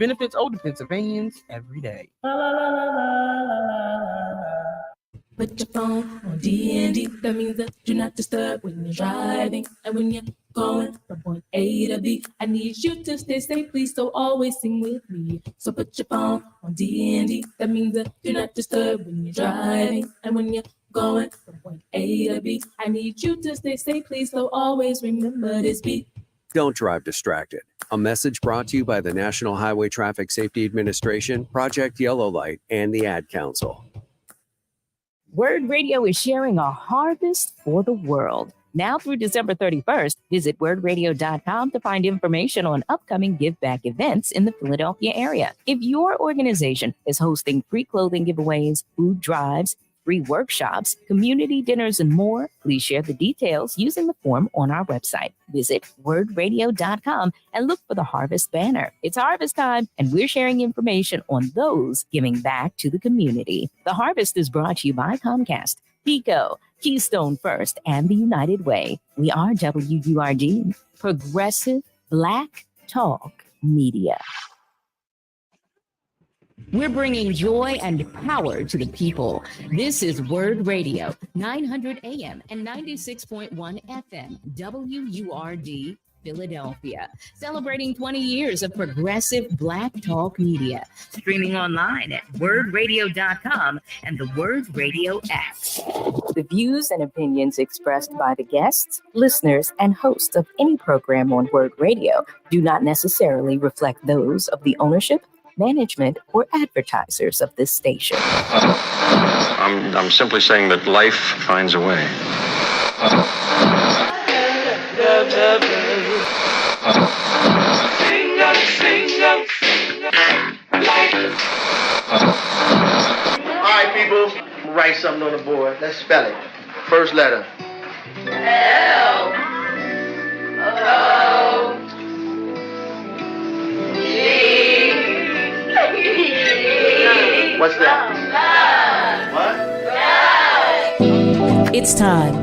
benefits older Pennsylvanians every day. Put your phone on D&D. That means that you're not disturbed when you're driving. And when you're going from point A to B, I need you to stay safe, please, so always sing with me. So put your phone on D&D. That means that you're not disturbed when you're driving. And when you're going from point A to B, I need you to stay safe, please, so always remember this beat. Don't drive distracted. A message brought to you by the National Highway Traffic Safety Administration, Project Yellow Light, and the Ad Council. WURD Radio is sharing a harvest for the world. Now through December 31st, visit wordradio.com to find information on upcoming Give Back events in the Philadelphia area. If your organization is hosting free clothing giveaways, food drives, free workshops, community dinners, and more, please share the details using the form on our website. Visit wordradio.com and look for the Harvest banner. It's harvest time, and we're sharing information on those giving back to the community. The Harvest is brought to you by Comcast, PECO, Keystone First, and the United Way. We are WURD, Progressive Black Talk Media. We're bringing joy and power to the people. This is WURD Radio, 900 AM and 96.1 FM, WURD, Philadelphia, celebrating 20 years of progressive Black Talk media. Streaming online at wordradio.com and the WURD Radio app. The views and opinions expressed by the guests, listeners, and hosts of any program on WURD Radio do not necessarily reflect those of the ownership, management, or advertisers of this station. I'm simply saying that life finds a way. All right, people, write something on the board. Let's spell it. First letter. L O G. What's that? What? It's time.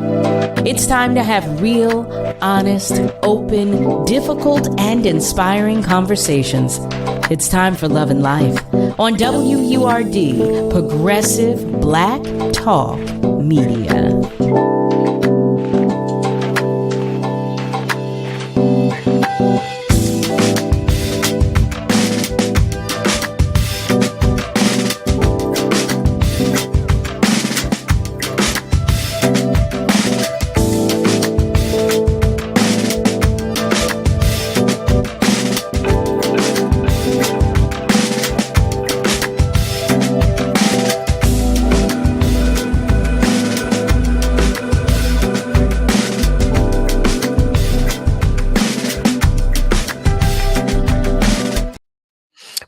It's time to have real, honest, open, difficult, and inspiring conversations. It's time for Love and Life on WURD, Progressive Black Talk Media.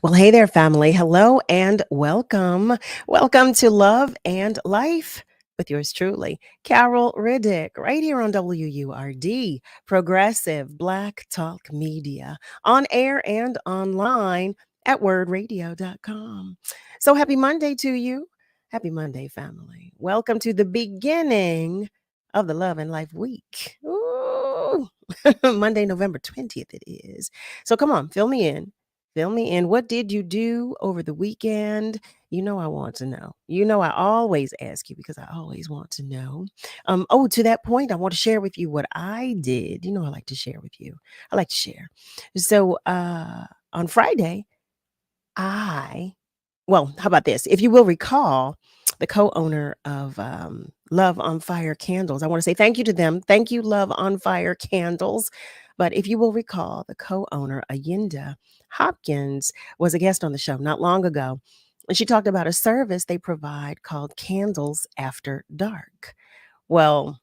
Well, hey there, family. Hello and welcome. Welcome to Love and Life with yours truly, Carol Riddick, right here on WURD, Progressive Black Talk Media, on air and online at wordradio.com. So happy Monday to you. Happy Monday, family. Welcome to the beginning of the Love and Life week. Ooh. Monday, November 20th it is. So come on, fill me in. Fill me in. What did you do over the weekend? You know I want to know. You know I always ask you because I always want to know. To that point, I want to share with you what I did. You know I like to share with you. I like to share. So on Friday, how about this? If you will recall, the co-owner of Love on Fire Candles, I want to say thank you to them. Thank you, Love on Fire Candles. But if you will recall, the co-owner, Ayinda Hopkins, was a guest on the show not long ago. And she talked about a service they provide called Candles After Dark. Well,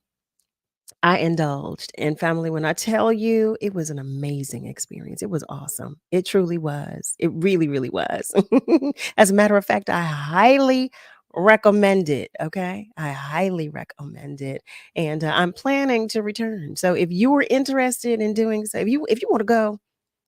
I indulged. And family, when I tell you, it was an amazing experience. It was awesome. It truly was. It really, really was. As a matter of fact, I highly recommend it. Okay. I highly recommend it. And I'm planning to return. So if you were interested in doing so, if you want to go,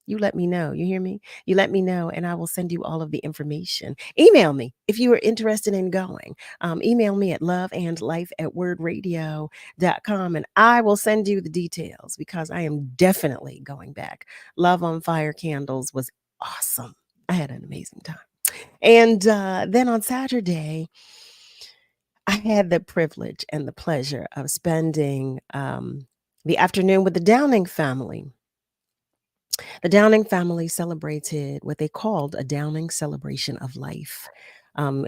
you let me know. You hear me? You let me know and I will send you all of the information. Email me if you are interested in going. Email me at loveandlife@wordradio.com and I will send you the details because I am definitely going back. Love on Fire Candles was awesome. I had an amazing time. And then on Saturday, I had the privilege and the pleasure of spending the afternoon with the Downing family. The Downing family celebrated what they called a Downing celebration of life.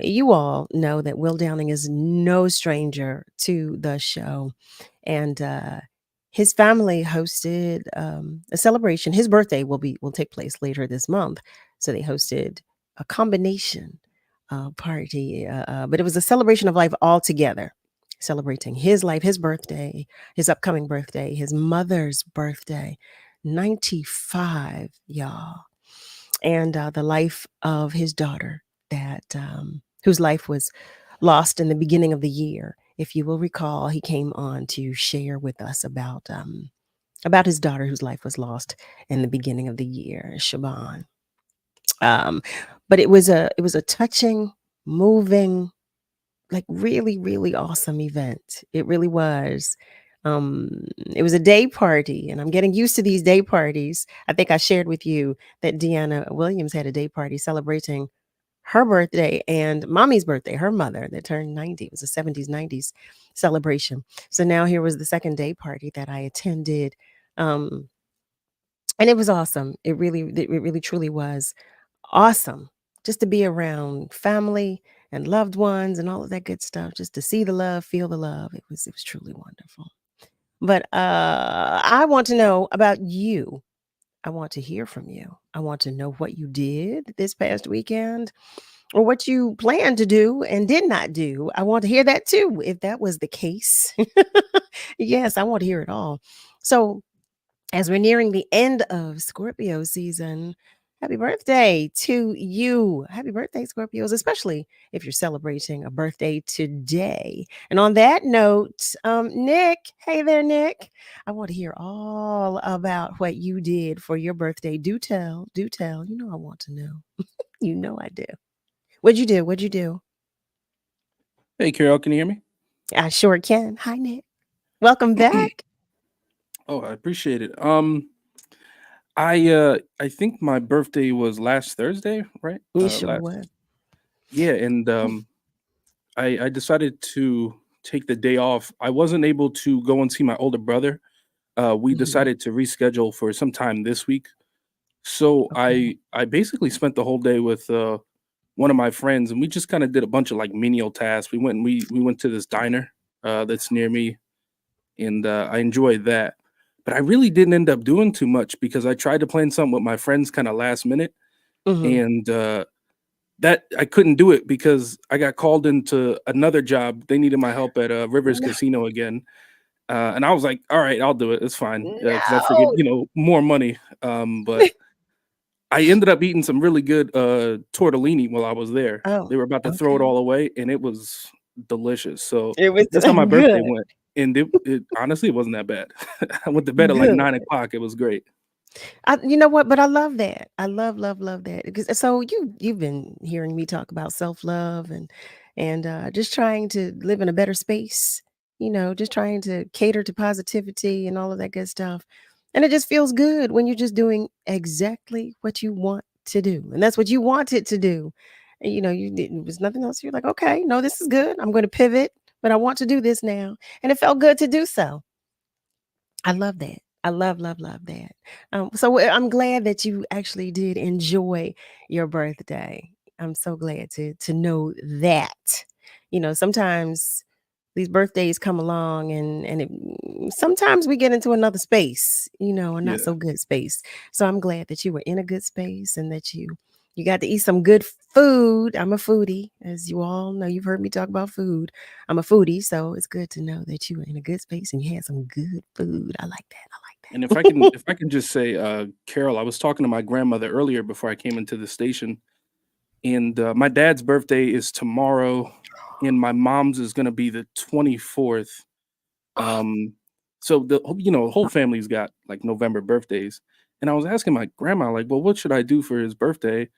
You all know that Will Downing is no stranger to the show, and his family hosted a celebration. His birthday will take place later this month, so they hosted a combination party, but it was a celebration of life all together, celebrating his life, his birthday, his upcoming birthday, his mother's birthday, 95, y'all, and the life of his daughter that whose life was lost in the beginning of the year. If you will recall, he came on to share with us about his daughter whose life was lost in the beginning of the year, Shaban. But it was a touching, moving, like really, really awesome event. It really was. It was a day party, and I'm getting used to these day parties. I think I shared with you that Deanna Williams had a day party celebrating her birthday and mommy's birthday, her mother that turned 90. It was a 70s, 90s celebration. So now here was the second day party that I attended. And it was awesome. It really truly was awesome just to be around family and loved ones and all of that good stuff, just to see the love, feel the love. It was truly wonderful. But I want to know about you. I want to hear from you. I want to know what you did this past weekend or what you plan to do and did not do. I want to hear that too, if that was the case. Yes, I want to hear it all. So, as we're nearing the end of Scorpio season, happy birthday to you. Happy birthday, Scorpios, especially if you're celebrating a birthday today. And on that note, Nick, hey there, Nick. I want to hear all about what you did for your birthday. Do tell, do tell. You know I want to know. You know I do. What'd you do? What'd you do? Hey, Carol, can you hear me? I sure can. Hi, Nick. Welcome back. Oh, I appreciate it. I think my birthday was last Thursday, right? You sure was. Yeah, and I decided to take the day off. I wasn't able to go and see my older brother. We Mhm. decided to reschedule for some time this week. So Okay. I basically spent the whole day with one of my friends, and we just kind of did a bunch of like menial tasks. We went to this diner that's near me, and I enjoyed that. But I really didn't end up doing too much because I tried to plan something with my friends kind of last minute, Mhm. and that I couldn't do it because I got called into another job. They needed my help at Rivers No. Casino again, and I was like, "All right, I'll do it. It's fine," because I figured, No. more money. But I ended up eating some really good tortellini while I was there. Oh, They were about to throw it okay. all away, and it was delicious. So It was that's how my birthday good. went, and it honestly it wasn't that bad. I went to bed at like Good. 9 o'clock. It was great. You know what? But I love that. I love that. Because so you've been hearing me talk about self-love and just trying to live in a better space, just trying to cater to positivity and all of that good stuff. And it just feels good when you're just doing exactly what you want to do. And that's what you wanted to do. And you didn't, it was nothing else. You're like, okay, no, this is good. I'm going to pivot, but I want to do this now. And it felt good to do so. I love that. I love that. So I'm glad that you actually did enjoy your birthday. I'm so glad to know that. Sometimes these birthdays come along and sometimes we get into another space, a not Yeah. so good space. So I'm glad that you were in a good space and that you got to eat some good food. I'm a foodie, as you all know. You've heard me talk about food. I'm a foodie, so it's good to know that you were in a good space and you had some good food. I like that. And I like that. if I can just say, Carol, I was talking to my grandmother earlier before I came into the station, and my dad's birthday is tomorrow, and my mom's is gonna be the 24th. Um, so the whole family's got like November birthdays, and I was asking my grandma like, well, what should I do for his birthday?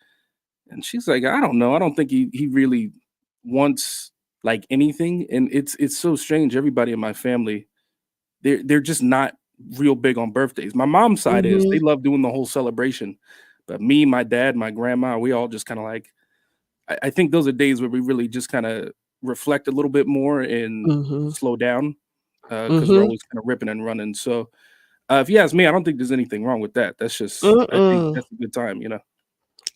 And she's like, I don't know. I don't think he really wants like anything, and it's so strange. Everybody in my family, they're just not real big on birthdays. My mom's side is they Mhm. love doing the whole celebration, But me, my dad, my grandma, we all just kind of like, I think those are days where we really just kind of reflect a little bit more and Mm-hmm. slow down because we're Mm-hmm. always kind of ripping and running. So if you ask me, I don't think there's anything wrong with that. That's just, I think Mm-mm. that's a good time, you know?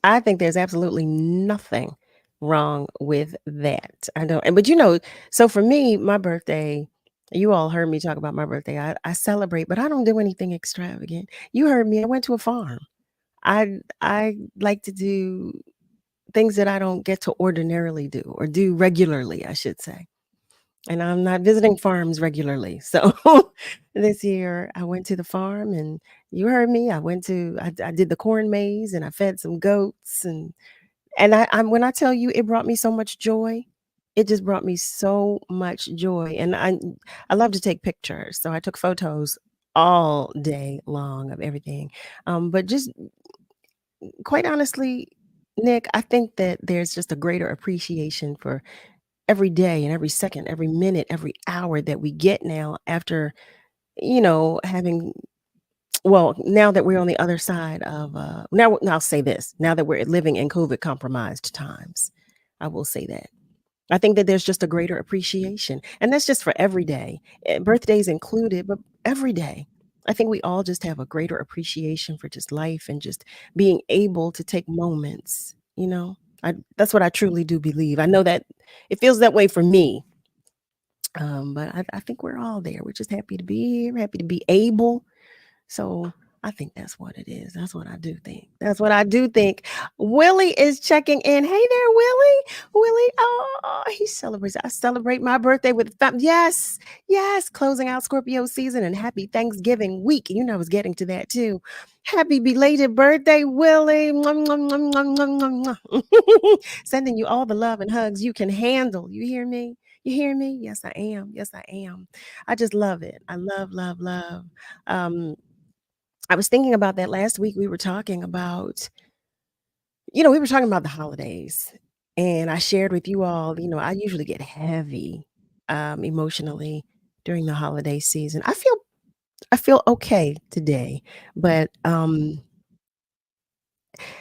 I think there's absolutely nothing wrong with that. I don't, and but you know, so for me, my birthday, you all heard me talk about my birthday. I celebrate, but I don't do anything extravagant. You heard me, I went to a farm. I like to do things that I don't get to ordinarily do or do regularly, I should say. And I'm not visiting farms regularly. So this year I went to the farm and you heard me. I did the corn maze and I fed some goats and I'm when I tell you it brought me so much joy, it just brought me so much joy. And I love to take pictures. So I took photos all day long of everything. But just quite honestly, Nick, I think that there's just a greater appreciation for every day and every second, every minute, every hour that we get now after, having well, now that we're on the other side of now I'll say this, now that we're living in COVID compromised times, I will say that. I think that there's just a greater appreciation. And that's just for every day. Birthdays included, but every day. I think we all just have a greater appreciation for just life and just being able to take moments, that's what I truly do believe. I know that it feels that way for me. But I think we're all there. We're just happy to be here, happy to be able. So I think that's what it is. That's what I do think. That's what I do think. Willie is checking in. Hey there, Willie. Willie, oh, he celebrates. I celebrate my birthday with yes, yes, closing out Scorpio season and happy Thanksgiving week. You know, I was getting to that too. Happy belated birthday, Willie. Mwah, mwah, mwah, mwah, mwah, mwah, mwah. Sending you all the love and hugs you can handle. You hear me? You hear me? Yes, I am. Yes, I am. I just love it. I love, love, love. Um, I was thinking about that last week. We were talking about the holidays, and I shared with you all, I usually get heavy emotionally during the holiday season. I feel okay today, but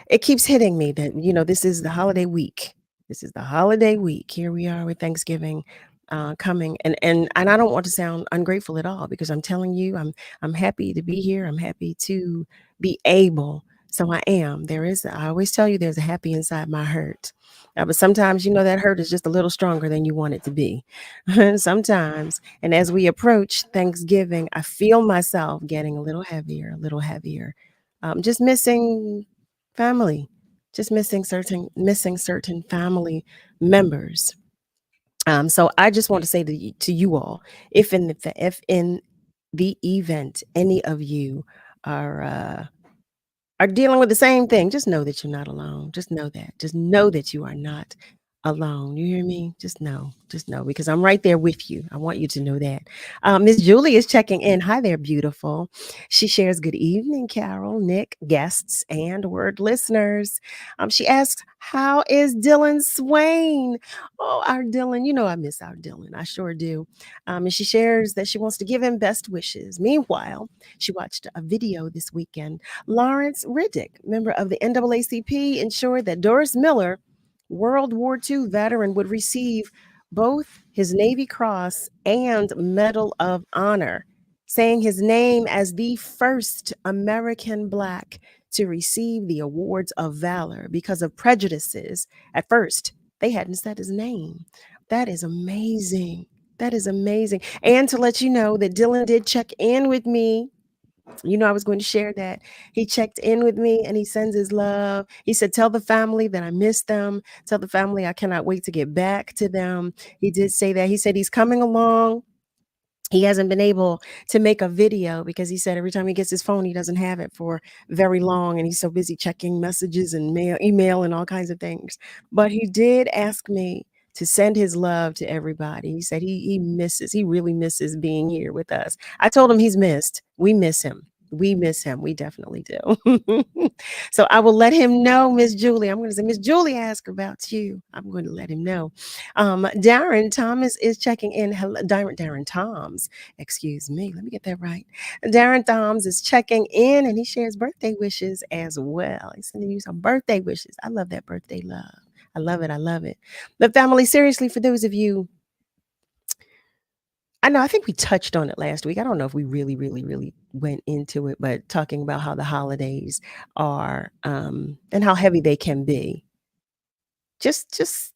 it keeps hitting me that this is the holiday week. This is the holiday week. Here we are with Thanksgiving coming, and I don't want to sound ungrateful at all because I'm telling you, I'm happy to be here. I'm happy to be able. So I am. I always tell you, there's a happy inside my hurt. But sometimes, that hurt is just a little stronger than you want it to be. Sometimes, and as we approach Thanksgiving, I feel myself getting a little heavier, a little heavier. Just missing family, just missing certain family members. So I just want to say to you all, if in the event any of you are dealing with the same thing, just know that you're not alone. Just know that. Just know that you are not alone. You hear me? Just know, because I'm right there with you. I want you to know that. Miss Julie is checking in. Hi there, beautiful. She shares good evening, Carol, Nick, guests, and word listeners. She asks, how is Dylan Swain? Oh, our Dylan. I miss our Dylan. I sure do. And she shares that she wants to give him best wishes. Meanwhile, she watched a video this weekend. Lawrence Riddick, member of the NAACP, ensured that Doris Miller, World War II veteran, would receive both his Navy Cross and Medal of Honor, saying his name as the first American Black to receive the Awards of Valor because of prejudices. At first, they hadn't said his name. That is amazing. That is amazing. And to let you know that Dylan did check in with me. I was going to share that. He checked in with me and he sends his love. He said, tell the family that I miss them. Tell the family I cannot wait to get back to them. He did say that. He said he's coming along. He hasn't been able to make a video because he said every time he gets his phone, he doesn't have it for very long. And he's so busy checking messages and email and all kinds of things. But he did ask me to send his love to everybody. He said he really misses being here with us. I told him he's missed. We miss him. We miss him. We definitely do. So I will let him know, Miss Julie. I'm going to say, Miss Julie asked about you. I'm going to let him know. Darren Thomas is checking in. Hello, Darren Toms. Excuse me. Let me get that right. Darren Toms is checking in, and he shares birthday wishes as well. He's sending you some birthday wishes. I love that birthday love. I love it. I love it. But family, seriously, for those of you, I know, I think we touched on it last week. I don't know if we really went into it, but talking about how the holidays are and how heavy they can be. Just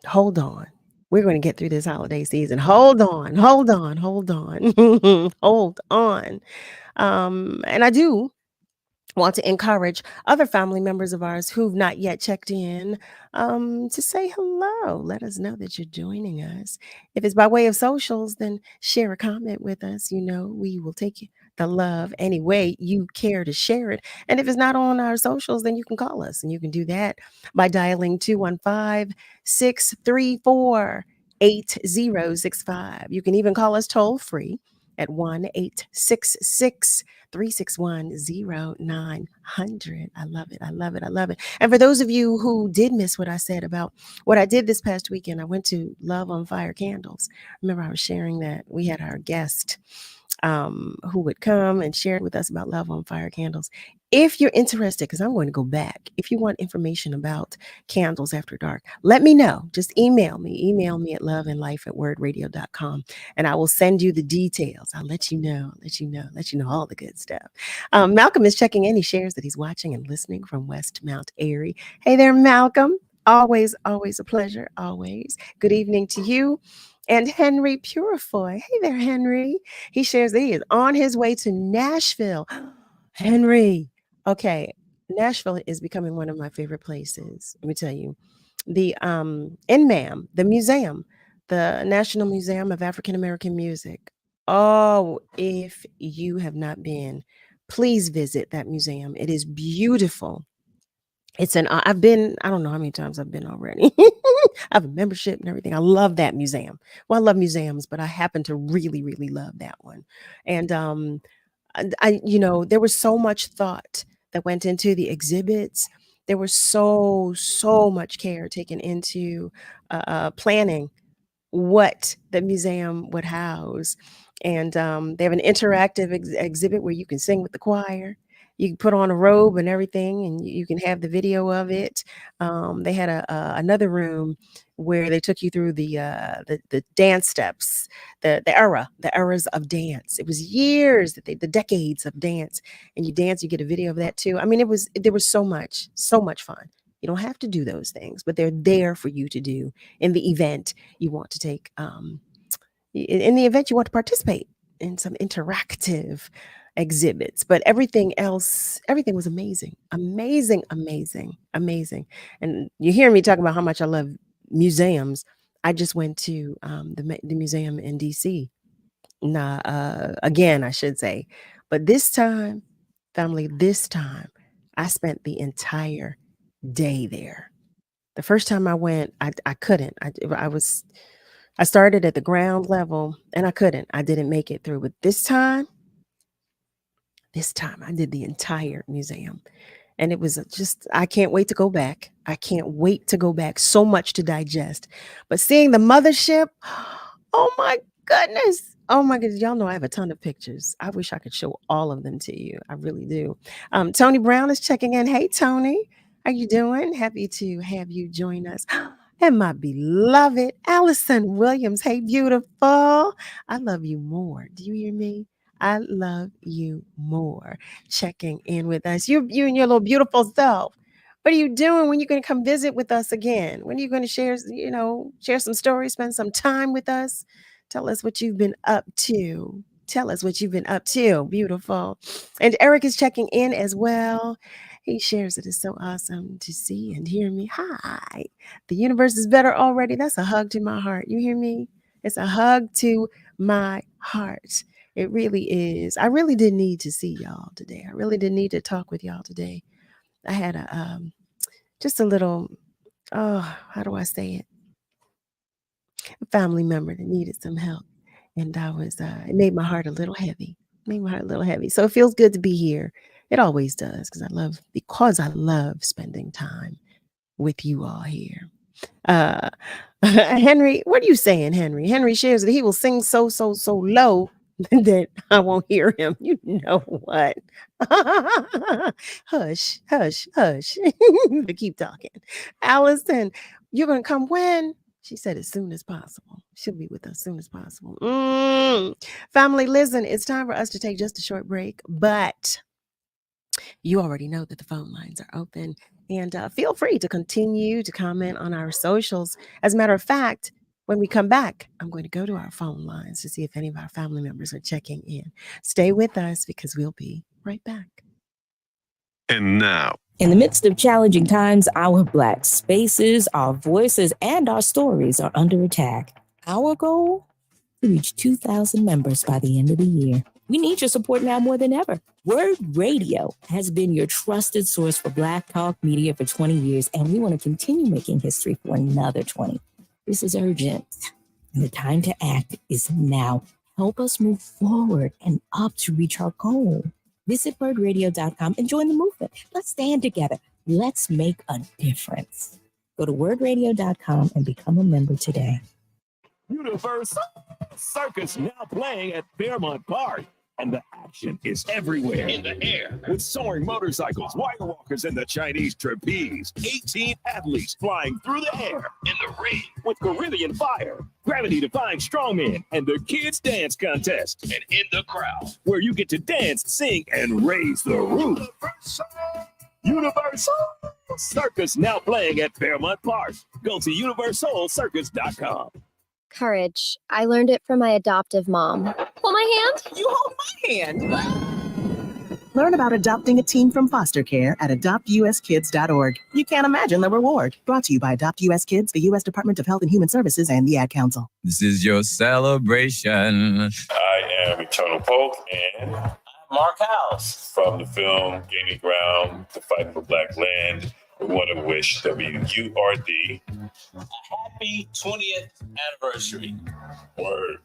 hold on. We're going to get through this holiday season. Hold on, hold on, hold on, hold on. And I do want to encourage other family members of ours who've not yet checked in to say hello. Let us know that you're joining us. If it's by way of socials, then share a comment with us. You know, we will take the love any way you care to share it. And if it's not on our socials, then you can call us. And you can do that by dialing 215-634-8065. You can even call us toll free at 1-866 361-0900. I love it. I love it. I love it. And for those of you who did miss what I said about what I did this past weekend, I went to Love on Fire Candles. Remember, I was sharing that we had our guest who would come and share with us about Love on Fire Candles. If you're interested, because I'm going to go back, if you want information about Candles After Dark, let me know. Just email me at loveandlife@wordradio.com, and I will send you the details. I'll let you know all the good stuff. Malcolm is checking in. He shares that he's watching and listening from West Mount Airy. Hey there, Malcolm. Always a pleasure. Always. Good evening to you. And Henry Purifoy. Hey there, Henry. He shares that he is on his way to Nashville. Henry. Okay. Nashville is becoming one of my favorite places. Let me tell you. The NMAM, the museum, the National Museum of African American Music. Oh, if you have not been, please visit that museum. It is beautiful. I've been, I don't know how many times I've been already. I have a membership and everything. I love that museum. Well, I love museums, but I happen to really love that one. And there was so much thought that went into the exhibits. There was so much care taken into planning what the museum would house. And they have an interactive exhibit where you can sing with the choir. You can put on a robe and everything, and you can have the video of it. They had another room where they took you through the dance steps, the eras of dance. It was years the decades of dance, and you dance. You get a video of that too. I mean, there was so much fun. You don't have to do those things, but they're there for you to do in the event you want to take. In the event you want to participate in some interactive exhibits, but everything was amazing. And you hear me talking about how much I love museums. I just went to the museum in DC. Again, I should say, but this time, family, I spent the entire day there. The first time I went, I couldn't. I started at the ground level and I couldn't. I didn't make it through. But this time I did the entire museum. And it was I can't wait to go back. So much to digest. But seeing the mothership, oh my goodness. Y'all know I have a ton of pictures. I wish I could show all of them to you. I really do. Tony Brown is checking in. Hey, Tony. How you doing? Happy to have you join us. And my beloved Allison Williams. Hey, beautiful. I love you more. Do you hear me? I love you more. Checking in with us. You and your little beautiful self. What are you doing? When you're going to come visit with us again? When are you going to share some stories, spend some time with us? Tell us what you've been up to. Beautiful. And Eric is checking in as well. He shares it is so awesome to see and hear me. Hi. The universe is better already. That's a hug to my heart. You hear me? It's a hug to my heart. It really is. I really didn't need to see y'all today. I really didn't need to talk with y'all today. I had just a little, how do I say it? A family member that needed some help. And it made my heart a little heavy. Made my heart a little heavy. So it feels good to be here. It always does because I love spending time with you all here. Henry, what are you saying, Henry? Henry shares that he will sing so low that I won't hear him. You know what? Hush, hush, hush. But keep talking. Allison, you're going to come when? She said as soon as possible. She'll be with us as soon as possible. Family, listen, it's time for us to take just a short break, but you already know that the phone lines are open. And feel free to continue to comment on our socials. As a matter of fact, when we come back, I'm going to go to our phone lines to see if any of our family members are checking in. Stay with us because we'll be right back. And now, in the midst of challenging times, our Black spaces, our voices, and our stories are under attack. Our goal? To reach 2,000 members by the end of the year. We need your support now more than ever. WURD Radio has been your trusted source for Black talk media for 20 years, and we want to continue making history for another 20. This is urgent, and the time to act is now. Help us move forward and up to reach our goal. Visit wordradio.com and join the movement. Let's stand together. Let's make a difference. Go to wordradio.com and become a member today. Universal Circus now playing at Fairmont Park. And the action is everywhere. In the air. With soaring motorcycles, wire walkers, and the Chinese trapeze. 18 athletes flying through the air. In the ring. With Caribbean fire, gravity-defying strongmen, and the kids dance contest. And in the crowd, where you get to dance, sing, and raise the roof. Universal Circus now playing at Fairmont Park. Go to universalcircus.com. Courage. I learned it from my adoptive mom. Hold my hand? You hold my hand. Learn about adopting a teen from foster care at adoptuskids.org. You can't imagine the reward. Brought to you by Adopt US Kids, the U.S. Department of Health and Human Services, and the Ad Council. This is your celebration. I am Eternal Polk, and I'm Mark House from the film Gaining Ground, The Fight for Black Land. We want to wish WURD a happy 20th anniversary. Word.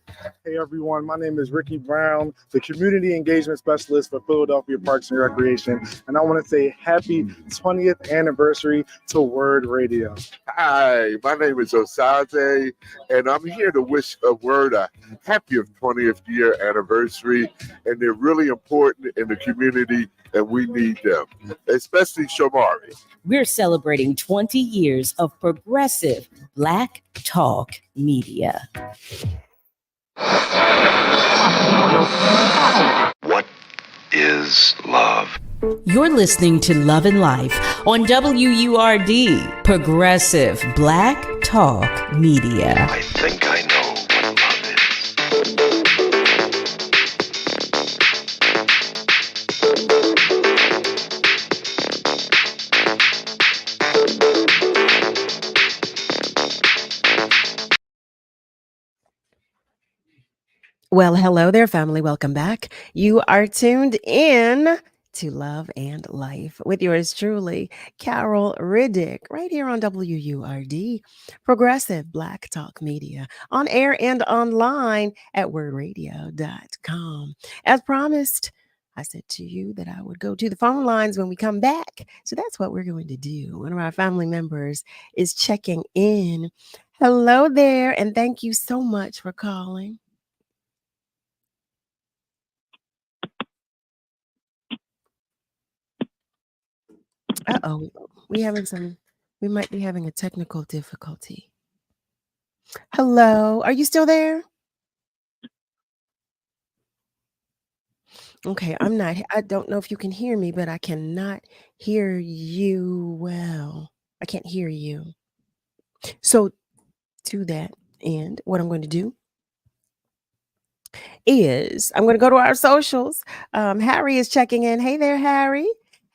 Hey everyone, my name is Ricky Brown, the Community Engagement Specialist for Philadelphia Parks and Recreation, and I want to say happy 20th anniversary to WURD Radio. Hi, my name is Osade, and I'm here to wish WURD a happy 20th year anniversary, and they're really important in the community, and we need them, especially Shamari. We're celebrating 20 years of progressive Black talk media. What is love? You're listening to Love and Life on WURD, progressive Black talk media. I think I know what love is. Well, hello there, family. Welcome back. You are tuned in to Love and Life with yours truly, Carol Riddick, right here on WURD, Progressive Black Talk Media, on air and online at wordradio.com. As promised, I said to you that I would go to the phone lines when we come back. So that's what we're going to do. One of our family members is checking in. Hello there, and thank you so much for calling. Uh-oh, we might be having a technical difficulty. Hello, are you still there? Okay, I don't know if you can hear me, but I cannot hear you well. I can't hear you. So to that end, what I'm going to do is I'm going to go to our socials. Harry is checking in. Hey there, Harry.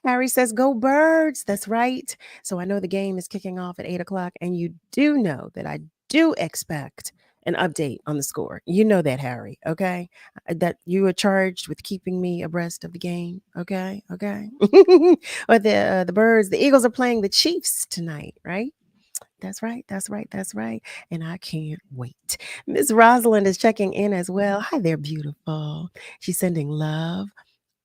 Harry says, go birds. That's right. So I know the game is kicking off at 8 o'clock, and you do know that I do expect an update on the score. You know that, Harry, okay? That you are charged with keeping me abreast of the game, okay? Okay. Or the birds, the Eagles are playing the Chiefs tonight, right? That's right. That's right. That's right. And I can't wait. Miss Rosalind is checking in as well. Hi there, beautiful. She's sending love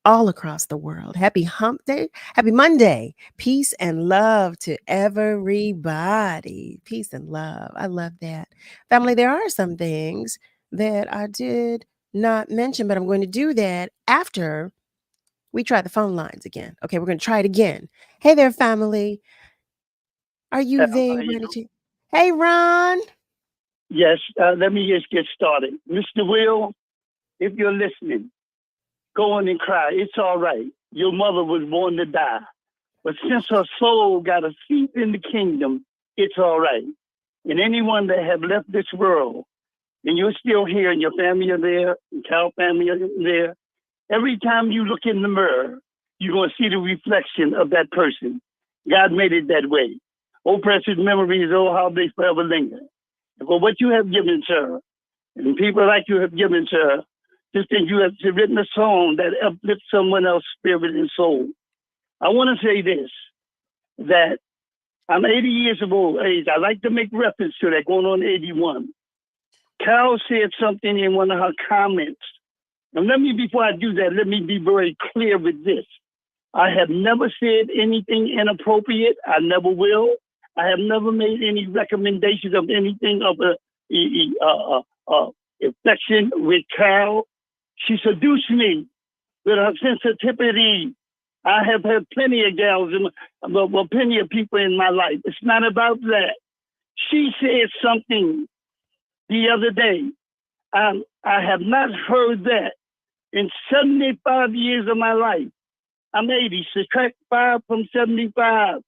all across the world. Happy hump day. Happy Monday. Peace and love to everybody. Peace and love. I love that. Family, there are some things that I did not mention, but I'm going to do that after we try the phone lines again. Okay, we're going to try it again. Hey there, family. Are you there? Hey, Ron. Yes, let me just get started. Mr. Will, if you're listening, go on and cry. It's all right. Your mother was born to die. But since her soul got a seat in the kingdom, it's all right. And anyone that have left this world, and you're still here and your family are there, and Cal family are there, every time you look in the mirror, you're going to see the reflection of that person. God made it that way. Oh, precious memories, oh, how they forever linger. For what you have given to her, and people like you have given to her, just think you have written a song that uplifts someone else's spirit and soul. I want to say this, that I'm 80 years of old age. I like to make reference to that, going on 81. Carol said something in one of her comments. And before I do that, let me be very clear with this. I have never said anything inappropriate. I never will. I have never made any recommendations of anything of affection with Carol. She seduced me with her sensitivity. I have had plenty of gals, plenty of people in my life. It's not about that. She said something the other day. I have not heard that in 75 years of my life. I'm 80, subtract 5 from 75.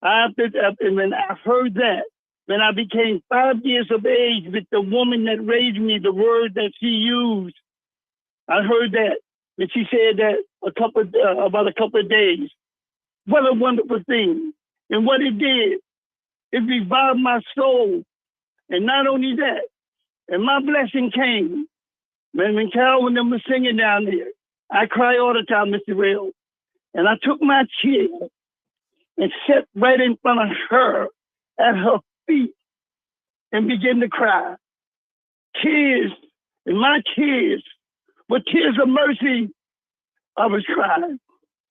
And when I heard that, when I became 5 years of age with the woman that raised me, the word that she used, I heard that. And she said that about a couple of days. What a wonderful thing. And what it did, it revived my soul. And not only that, and my blessing came. When Carol and them were singing down there, I cry all the time, Mr. Will. And I took my chair and sat right in front of her at her feet and began to cry. Tears, and my tears were tears of mercy. I was crying.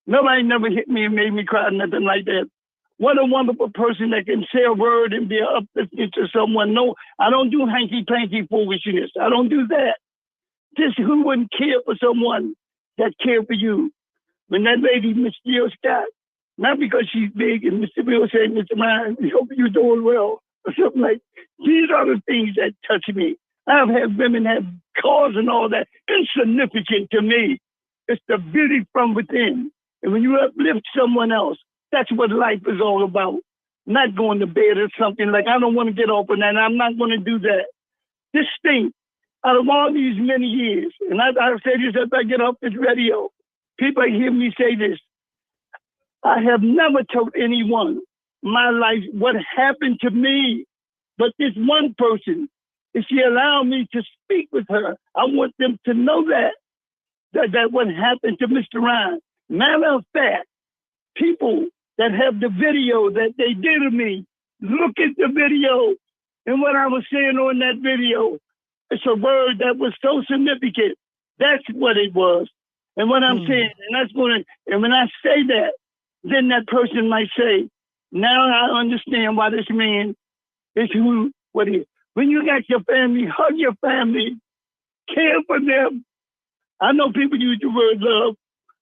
Nobody never hit me and made me cry, nothing like that. What a wonderful person that can say a word and be uplifting to someone. No, I don't do hanky-panky foolishness. I don't do that. Just who wouldn't care for someone that cared for you? When that lady, Miss Jill Scott, not because she's big and Mr. Bill said, Mr. Ryan, we hope you're doing well, or something like, these are the things that touch me. I've had women have cars and all that. Insignificant to me. It's the beauty from within. And when you uplift someone else, that's what life is all about. Not going to bed or something like, I don't want to get off on that. I'm not going to do that. This thing, out of all these many years, and I say this as I get off this radio, people hear me say this. I have never told anyone my life what happened to me, but this one person, if she allowed me to speak with her, I want them to know that what happened to Mr. Ryan. Matter of fact, people that have the video that they did to me, look at the video. And what I was saying on that video, it's a word that was so significant. That's what it was. And what I'm saying, and when I say that, then that person might say, now I understand why this man is what he is. When you got your family, hug your family, care for them. I know people use the word love.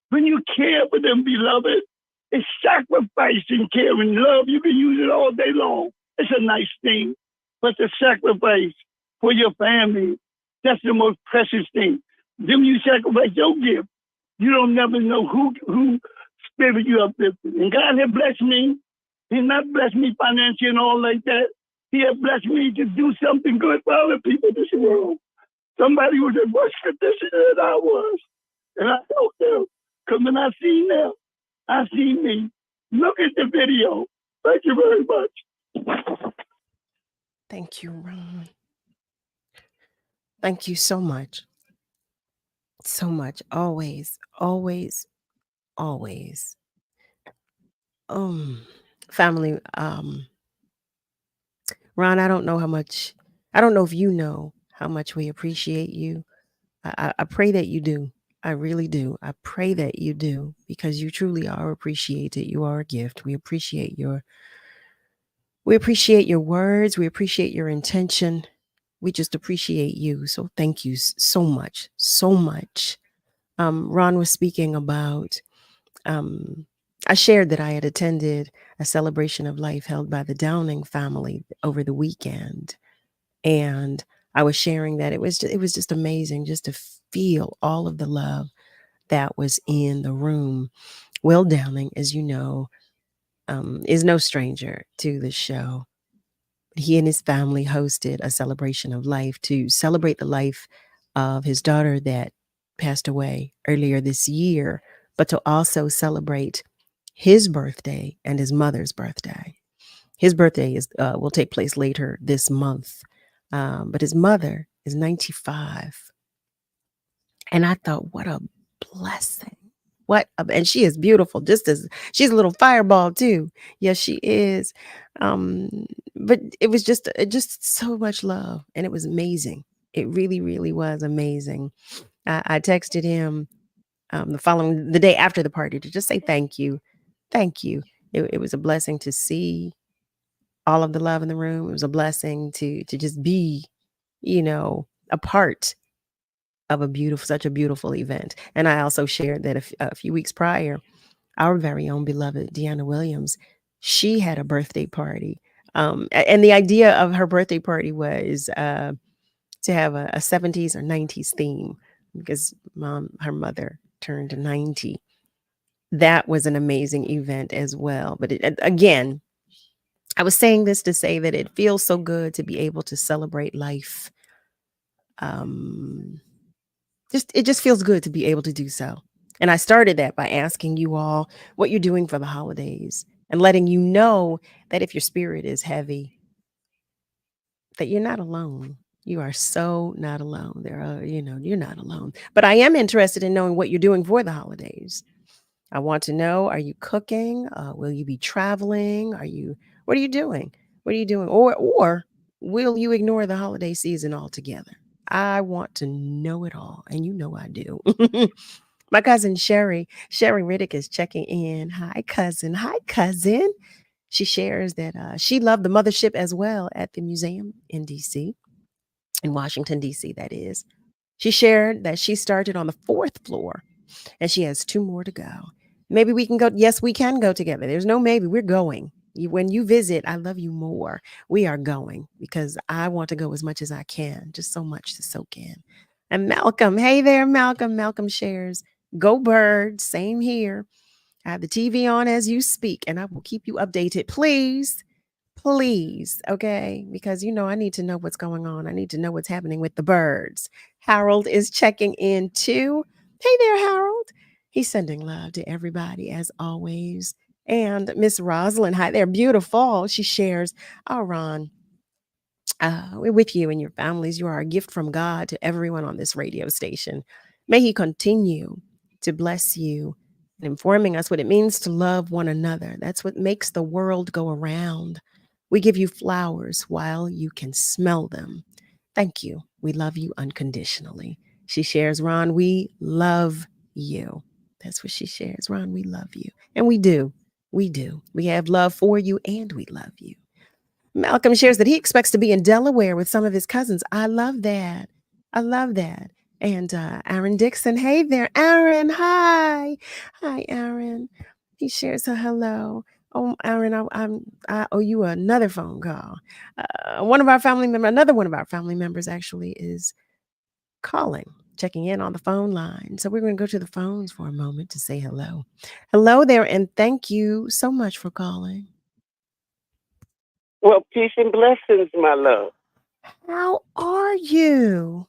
When you care for them, beloved, it's sacrifice and care and love. You can use it all day long. It's a nice thing. But the sacrifice for your family, that's the most precious thing. Then you sacrifice your gift. You don't never know who spirit you uplifted. And God had blessed me. He not blessed me financially and all like that. He had blessed me to do something good for other people in this world. Somebody was in worse condition than I was. And I helped them. Because when I see them, I see me. Look at the video. Thank you very much. Thank you, Ron. Thank you so much. So much. Always, always, always. Family, Ron, I don't know I don't know if you know how much we appreciate you. I pray that you do. I really do. I pray that you do because you truly are appreciated. You are a gift. We appreciate your words. We appreciate your intention. We just appreciate you. So thank you so much. So much. Ron was speaking about I shared that I had attended a celebration of life held by the Downing family over the weekend. And I was sharing that it was just amazing just to feel all of the love that was in the room. Will Downing, as you know, is no stranger to the show. He and his family hosted a celebration of life to celebrate the life of his daughter that passed away earlier this year, but to also celebrate his birthday and his mother's birthday. His birthday will take place later this month, but his mother is 95. And I thought, what a blessing. And she is beautiful, just as she's a little fireball too. Yes, she is. But it was just so much love, and it was amazing. It really, really was amazing. I texted him the day after the party to just say thank you. Thank you. It was a blessing to see all of the love in the room. It was a blessing to just be, a part of such a beautiful event. And I also shared that a few weeks prior, our very own beloved Deanna Williams, she had a birthday party. And the idea of her birthday party was to have a 70s or 90s theme because her mother turned 90. That was an amazing event as well. But again, I was saying this to say that it feels so good to be able to celebrate life. It just feels good to be able to do so. And I started that by asking you all what you're doing for the holidays and letting you know that if your spirit is heavy, that you're not alone. You are so not alone. You're not alone. But I am interested in knowing what you're doing for the holidays. I want to know, are you cooking? Will you be traveling? What are you doing? What are you doing? Or will you ignore the holiday season altogether? I want to know it all. And you know I do. My cousin Sherry Riddick is checking in. Hi, cousin. Hi, cousin. She shares that she loved the mothership as well at the museum in DC, in Washington, DC, that is. She shared that she started on the 4th floor and she has 2 more to go. Maybe we can go. Yes, we can go together. There's no maybe. We're going. When you visit, I love you more. We are going because I want to go as much as I can. Just so much to soak in. And Malcolm, hey there, Malcolm. Malcolm shares, go bird. Same here. I have the TV on as you speak, and I will keep you updated. Please. Okay? Because, I need to know what's going on. I need to know what's happening with the birds. Harold is checking in too. Hey there, Harold. He's sending love to everybody as always. And Miss Rosalind, hi there, beautiful. She shares, oh, Ron, we're with you and your families. You are a gift from God to everyone on this radio station. May he continue to bless you and informing us what it means to love one another. That's what makes the world go around. We give you flowers while you can smell them. Thank you. We love you unconditionally. She shares, Ron, we love you. That's what she shares. Ron, we love you. And we do. We do. We have love for you and we love you. Malcolm shares that he expects to be in Delaware with some of his cousins. I love that. I love that. And Aaron Dixon, hey there, Aaron. Hi, Aaron. He shares a hello. Oh, Aaron, I owe you another phone call. Another one of our family members actually is calling, checking in on the phone line. So we're going to go to the phones for a moment to say hello. Hello there, and thank you so much for calling. Well, peace and blessings, my love. How are you?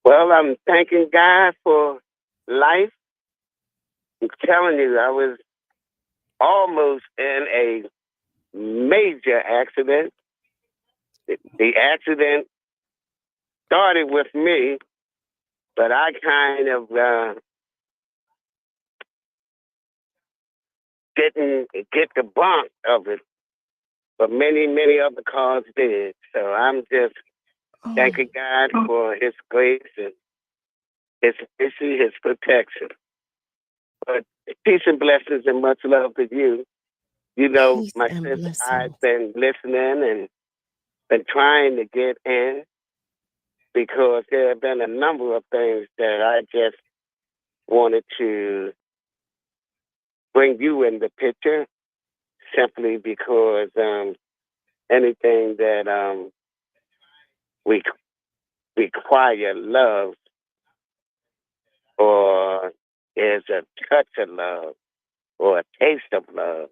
Well, I'm thanking God for life. I'm telling you, I was almost in a major accident. The accident started with me, but I kind of didn't get the brunt of it. but many, many other cars did. So I'm just thanking God for His grace and His mercy, His protection. But peace and blessings and much love to you. You know, Peace my and sister, blessings. I've been listening and been trying to get in because there have been a number of things that I just wanted to bring you in the picture simply because anything that we require love or is a touch of love or a taste of love,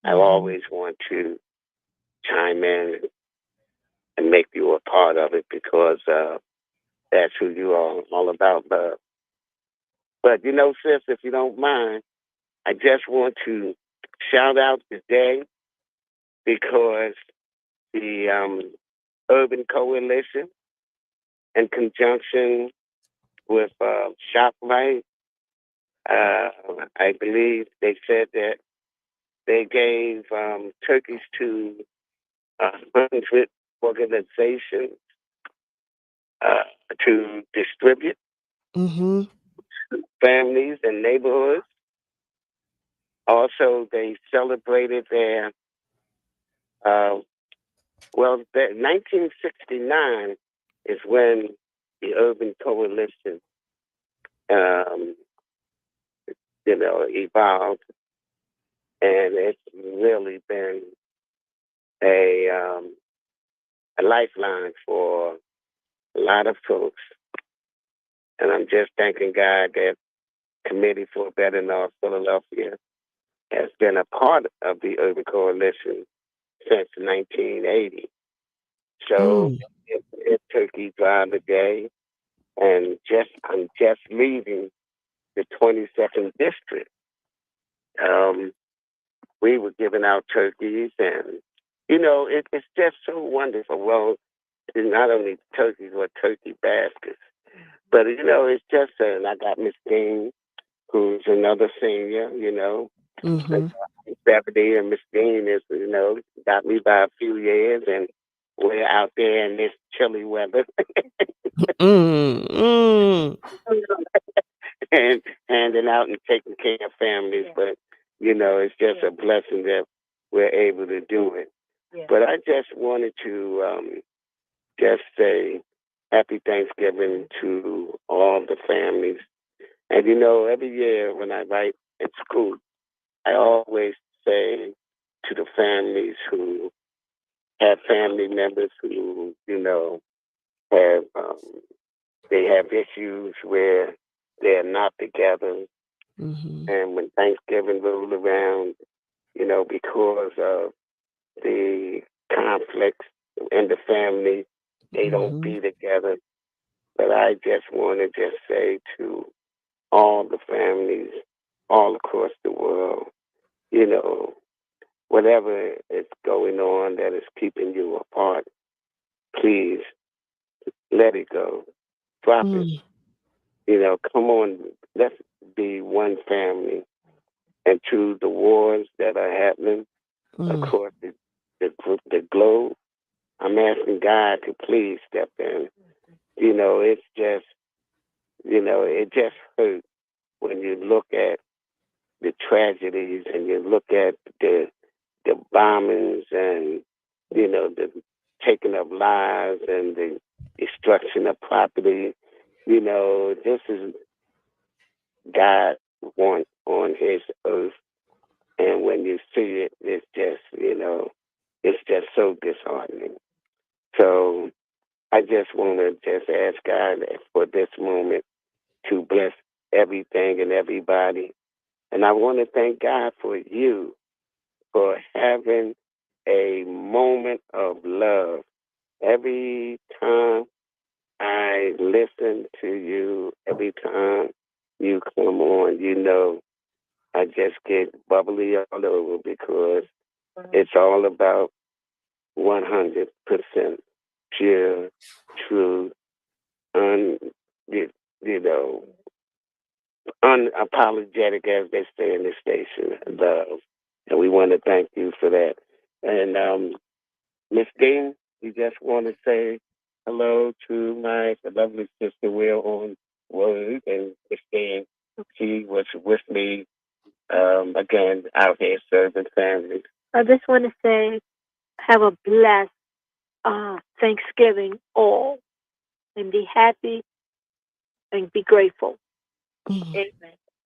I always want to chime in and make you a part of it because that's who you are, all about love. But you know, sis, if you don't mind, I just want to shout out today because the Urban Coalition, in conjunction with ShopRite, I believe they said that they gave turkeys to 100 organizations to distribute families and neighborhoods. Also, they celebrated their, 1969 is when the Urban Coalition, evolved. And it's really been a lifeline for a lot of folks. And I'm just thanking God that Committee for Better North Philadelphia has been a part of the Urban Coalition since 1980. So it's Turkey Drive today, and I'm just leaving the 22nd district. We were giving out turkeys, and it's just so wonderful. Well, it's not only turkeys or turkey baskets, but it's just, and I got Miss Dean, who's another senior, 70, and Miss Dean is, got me by a few years, and we're out there in this chilly weather. And handing out and taking care of families, but it's just a blessing that we're able to do it. But I just wanted to just say happy Thanksgiving to all the families. And every year when I write at school, I always say to the families who have family members who have they have issues where they're not together. And when Thanksgiving rolls around, because of the conflicts in the family, they don't be together. But I just want to just say to all the families all across the world, whatever is going on that is keeping you apart, please let it go. Drop it. Come on, let's be one family. And to the wars that are happening across the globe, I'm asking God to please step in. It's just, it just hurts when you look at the tragedies and you look at the bombings and, the taking of lives and the destruction of property. This is God want on his earth. And when you see it, it's just, it's just so disheartening. So I just want to just ask God for this moment to bless everything and everybody. And I want to thank God for you for having a moment of love. Every time I listen to you, every time you come on, I just get bubbly all over because it's all about 100% pure, true, unapologetic, as they say in the station, love. And we want to thank you for that. And Miss Dean, we just want to say hello to my lovely sister Will on WURD, and Miss Dean, she was with me again out here serving families. I just want to say, have a blessed Thanksgiving all, and be happy and be grateful. Amen.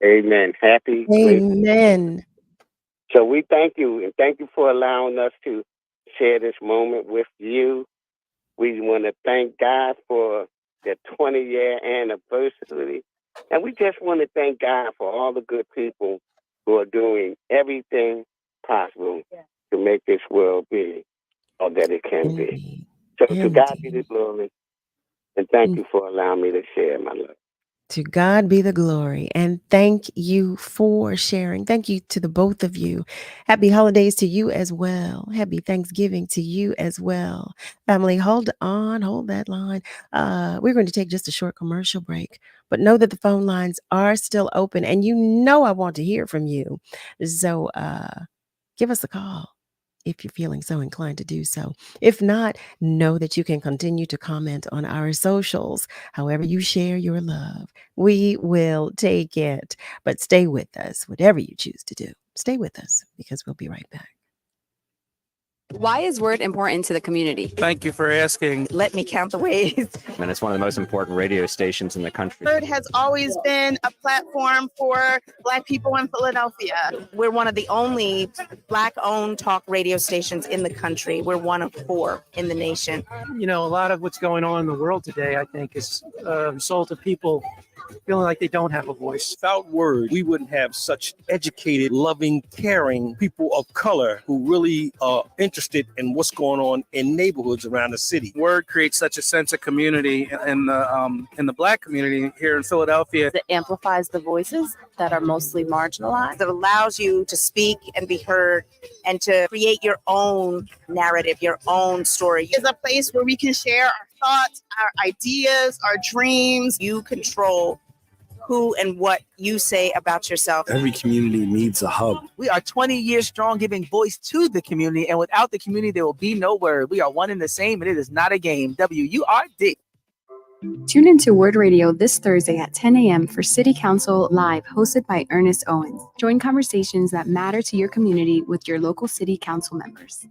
Amen. Happy. Amen. So we thank you, and thank you for allowing us to share this moment with you. We want to thank God for the 20-year anniversary. And we just want to thank God for all the good people who are doing everything possible to make this world be all that it can be. So to God be the glory. And thank you for allowing me to share, my love. To God be the glory. And thank you for sharing. Thank you to the both of you. Happy holidays to you as well. Happy Thanksgiving to you as well. Family, hold on, hold that line. We're going to take just a short commercial break, but know that the phone lines are still open, and you know I want to hear from you. So give us a call if you're feeling so inclined to do so. If not, know that you can continue to comment on our socials. However you share your love, we will take it. But stay with us, whatever you choose to do. Stay with us, because we'll be right back. Why is WURD important to the community? Thank you for asking. Let me count the ways. And it's one of the most important radio stations in the country. WURD has always been a platform for Black people in Philadelphia. We're one of the only Black-owned talk radio stations in the country. We're one of 4 in the nation. You know, a lot of what's going on in the world today, I think, is a result of people feeling like they don't have a voice. Without WURD, we wouldn't have such educated, loving, caring people of color who really are interested in what's going on in neighborhoods around the city. WURD creates such a sense of community in the Black community here in Philadelphia. It amplifies the voices that are mostly marginalized. It allows you to speak and be heard and to create your own narrative, your own story. It's a place where we can share our thoughts, our ideas, our dreams. You control who and what you say about yourself. Every community needs a hub. We are 20 years strong, giving voice to the community, and without the community, there will be no WURD. We are one and the same, and it is not a game. WURD. Tune into WURD Radio this Thursday at 10 a.m. for City Council Live, hosted by Ernest Owens. Join conversations that matter to your community with your local City Council members.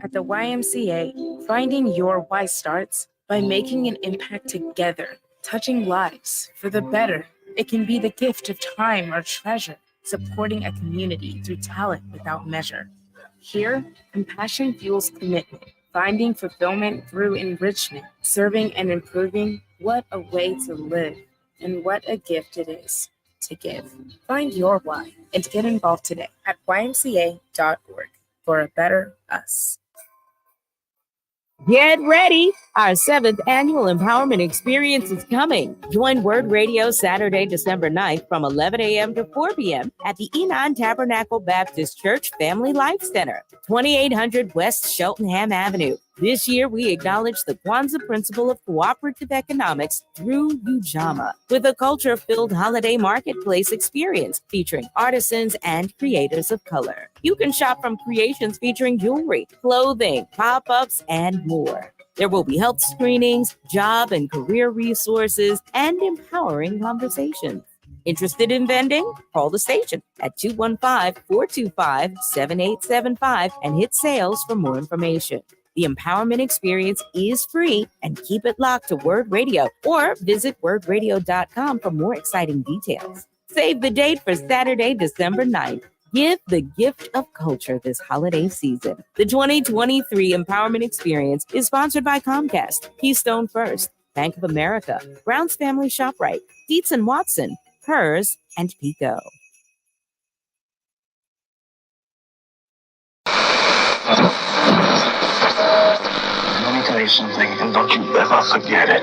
At the YMCA, finding your why starts by making an impact together, touching lives for the better. It can be the gift of time or treasure, supporting a community through talent without measure. Here, compassion fuels commitment, finding fulfillment through enrichment, serving and improving. What a way to live, and what a gift it is to give. Find your why and get involved today at ymca.org for a better us. Get ready. Our 7th annual empowerment experience is coming. Join WURD Radio Saturday, December 9th from 11 a.m. to 4 p.m. at the Enon Tabernacle Baptist Church Family Life Center, 2800 West Cheltenham Avenue. This year, we acknowledge the Kwanzaa principle of cooperative economics through Ujamaa, with a culture-filled holiday marketplace experience featuring artisans and creators of color. You can shop from creations featuring jewelry, clothing, pop-ups, and more. There will be health screenings, job and career resources, and empowering conversations. Interested in vending? Call the station at 215-425-7875 and hit sales for more information. The empowerment experience is free, and keep it locked to WURD Radio or visit wordradio.com for more exciting details. Save the date for Saturday, December 9th. Give the gift of culture this holiday season. The 2023 Empowerment Experience is sponsored by Comcast, Keystone First, Bank of America, Brown's Family ShopRite, Dietz & Watson, Hers, and Pico. Let me tell you something, and don't you ever forget it.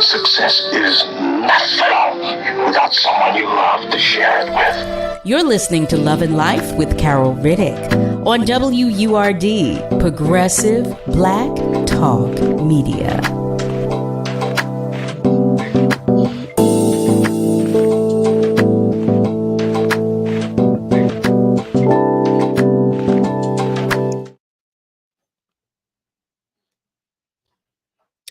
Success is nothing without someone you love to share it with. You're listening to Love and Life with Carol Riddick on WURD, Progressive Black Talk Media.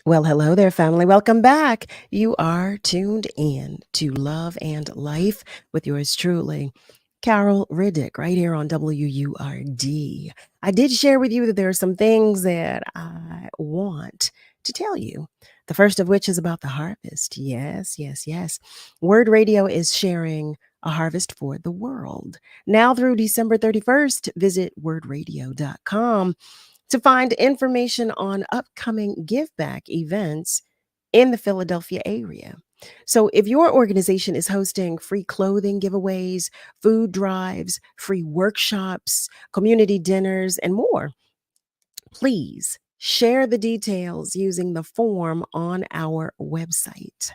Well, hello there, family. Welcome back. You are tuned in to Love and Life with yours truly, Carol Riddick, right here on WURD. I did share with you that there are some things that I want to tell you. The first of which is about the harvest. Yes, yes, yes. Word Radio is sharing a harvest for the world. Now through December 31st, visit wordradio.com to find information on upcoming give back events in the Philadelphia area. So, if your organization is hosting free clothing giveaways, food drives, free workshops, community dinners, and more, please share the details using the form on our website.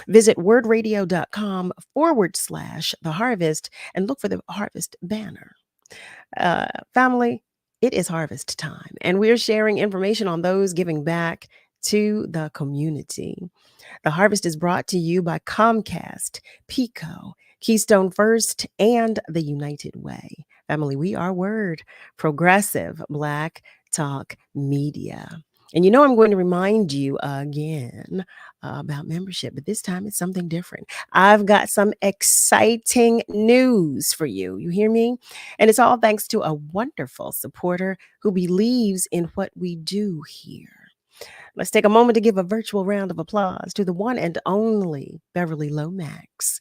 Visit wordradio.com/the harvest and look for the harvest banner. Family, it is harvest time, and we're sharing information on those giving back to the community. The harvest is brought to you by Comcast, Pico, Keystone First, and the United Way. Family, we are Word, progressive Black talk media. And you know, I'm going to remind you again about membership, but this time it's something different. I've got some exciting news for you. You hear me? And it's all thanks to a wonderful supporter who believes in what we do here. Let's take a moment to give a virtual round of applause to the one and only Beverly Lomax.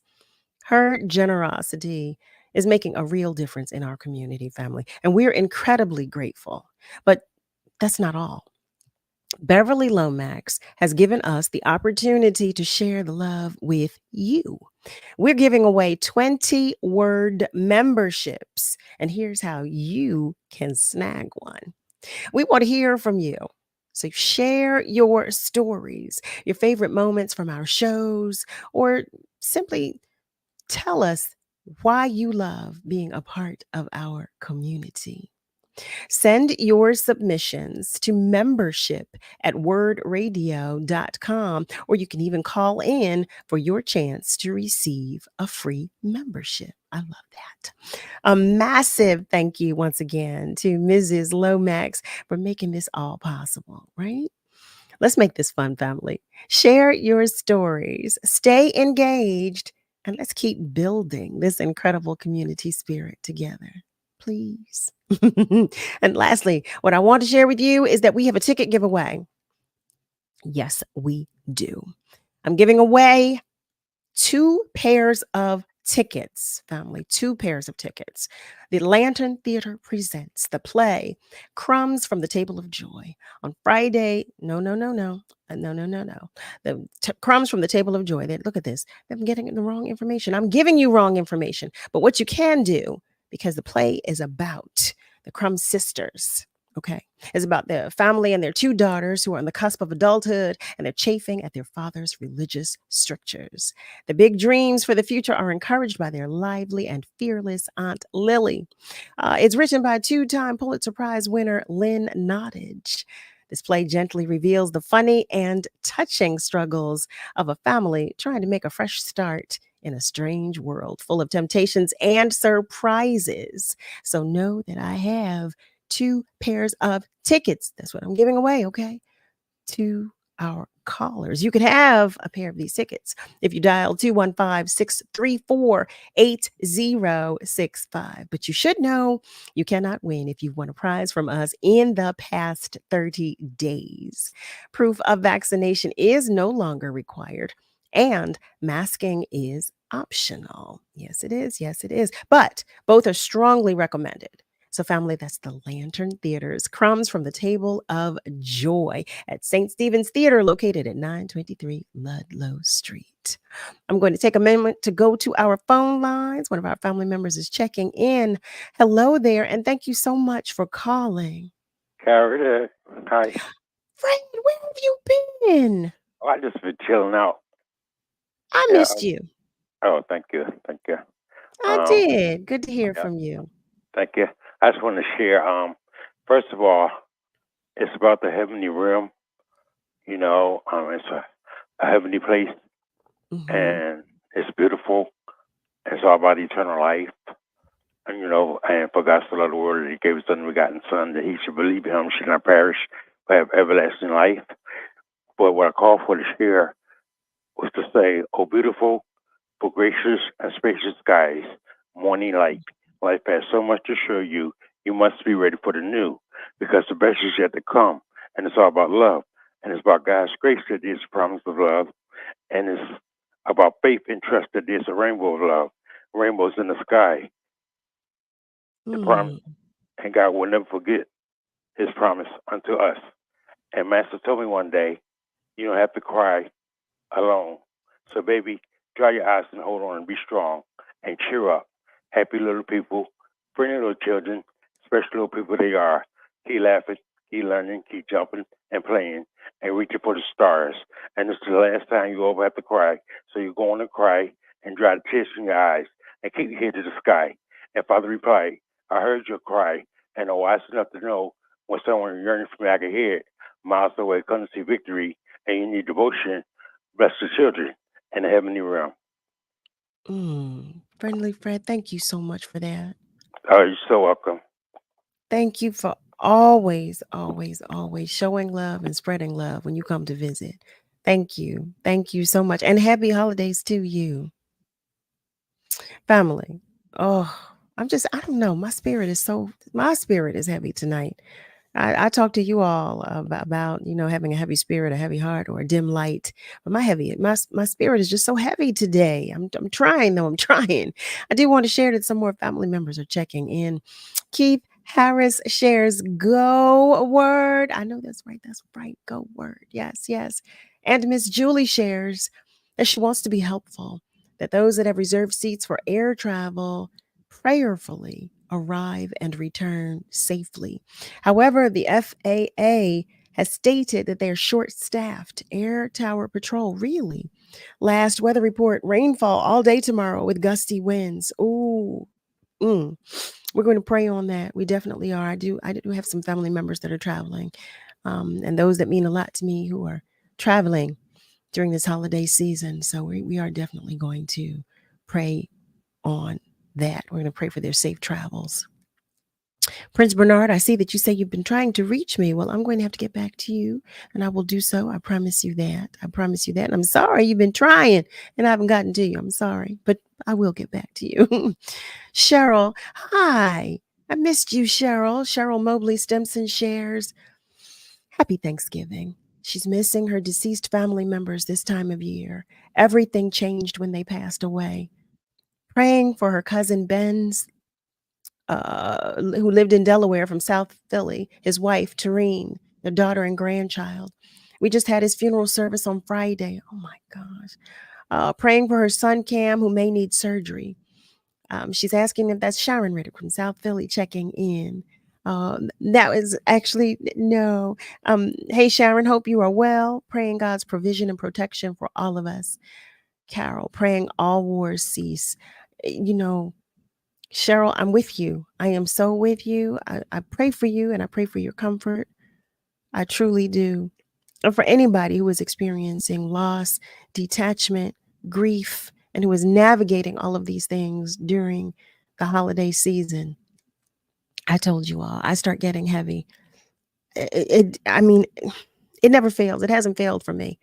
Her generosity is making a real difference in our community, family, and we're incredibly grateful. But that's not all. Beverly Lomax has given us the opportunity to share the love with you. We're giving away 20 Word memberships, and here's how you can snag one. We want to hear from you. So share your stories, your favorite moments from our shows, or simply tell us why you love being a part of our community. Send your submissions to membership at wordradio.com, or you can even call in for your chance to receive a free membership. I love that. A massive thank you once again to Mrs. Lomax for making this all possible, right? Let's make this fun, family. Share your stories, stay engaged, and let's keep building this incredible community spirit together. Please. And lastly, what I want to share with you is that we have a ticket giveaway. Yes, we do. I'm giving away 2 pairs of tickets, family, 2 pairs of tickets. The Lantern Theater presents the play Crumbs from the Table of Joy on Friday. No. The Crumbs from the Table of Joy. Look at this. I'm getting the wrong information. I'm giving you wrong information. But what you can do, because the play is about the Crumbs sisters, okay? It's about their family and their 2 daughters who are on the cusp of adulthood, and they're chafing at their father's religious strictures. The big dreams for the future are encouraged by their lively and fearless Aunt Lily. It's written by 2-time Pulitzer Prize winner Lynn Nottage. This play gently reveals the funny and touching struggles of a family trying to make a fresh start in a strange world full of temptations and surprises. So know that I have 2 pairs of tickets. That's what I'm giving away, okay? To our callers. You could have a pair of these tickets if you dial 215-634-8065. But you should know you cannot win if you've won a prize from us in the past 30 days. Proof of vaccination is no longer required, and masking is optional. Yes, it is. Yes, it is. But both are strongly recommended. So, family, that's the Lantern Theater's Crumbs from the Table of Joy at St. Stephen's Theater, located at 923 Ludlow Street. I'm going to take a moment to go to our phone lines. One of our family members is checking in. Hello there, and thank you so much for calling. Carrie, hi. Fred, where have you been? Oh, I just been chilling out. I missed you. Oh, thank you. Thank you. I did. Good to hear yeah. from you. Thank you. I just want to share, first of all, it's about the heavenly realm. You know, it's a heavenly place, and it's beautiful. It's all about eternal life. And, you know, and for God so loved the world that he gave his only begotten son, that he should believe in him, should not perish, but have everlasting life. But what I called for this year was to say, "Oh, beautiful, for gracious and spacious skies, morning light. Life has so much to show you. You must be ready for the new, because the best is yet to come. And it's all about love. And it's about God's grace that is the promise of love. And it's about faith and trust that there's a rainbow of love. Rainbows in the sky. The promise. And God will never forget his promise unto us. And Master told me one day, you don't have to cry alone. So, baby, dry your eyes and hold on and be strong and cheer up. Happy little people, friendly little children, special little people they are. Keep laughing, keep learning, keep jumping and playing and reaching for the stars. And this is the last time you ever have to cry. So you go on and cry and dry the tears from your eyes and keep your head to the sky. And Father replied, I heard your cry and I'm wise enough to know when someone yearning for me, I can hear it. Miles away, come to see victory, and you need devotion. Bless the children in the heavenly realm. Friendly Fred, thank you so much for that. Oh, you're so welcome. Thank you for always, always, always showing love and spreading love when you come to visit. Thank you. Thank you so much. And happy holidays to you. Family. Oh, I don't know. My spirit is heavy tonight. I talked to you all about having a heavy spirit, a heavy heart, or a dim light. But my spirit is just so heavy today. I'm trying though. I'm trying. I do want to share that some more family members are checking in. Keith Harris shares go word. I know that's right. That's right. Go word. Yes, yes. And Miss Julie shares that she wants to be helpful, that those that have reserved seats for air travel prayerfully arrive and return safely. However, the FAA has stated that they're short-staffed. Air Tower Patrol, really? Last weather report, rainfall all day tomorrow with gusty winds. Ooh. We're going to pray on that. We definitely are. I do have some family members that are traveling, and those that mean a lot to me who are traveling during this holiday season. So we are definitely going to pray on that. We're going to pray for their safe travels. Prince Bernard, I see that you say you've been trying to reach me. Well, I'm going to have to get back to you, and I will do so. I promise you that. I promise you that. And I'm sorry you've been trying and I haven't gotten to you. I'm sorry, but I will get back to you. Cheryl, hi. I missed you, Cheryl. Cheryl Mobley Stimson shares, happy Thanksgiving. She's missing her deceased family members this time of year. Everything changed when they passed away. Praying for her cousin Ben's, who lived in Delaware from South Philly, his wife, Tareen, their daughter and grandchild. We just had his funeral service on Friday. Oh my gosh. Praying for her son, Cam, who may need surgery. She's asking if that's Sharon Riddick from South Philly checking in. That was actually, no. Hey, Sharon, hope you are well. Praying God's provision and protection for all of us. Carol, praying all wars cease. Cheryl, I'm with you. I am so with you. I pray for you and I pray for your comfort. I truly do. And for anybody who is experiencing loss, detachment, grief, and who is navigating all of these things during the holiday season, I told you all, I start getting heavy. It never fails. It hasn't failed for me.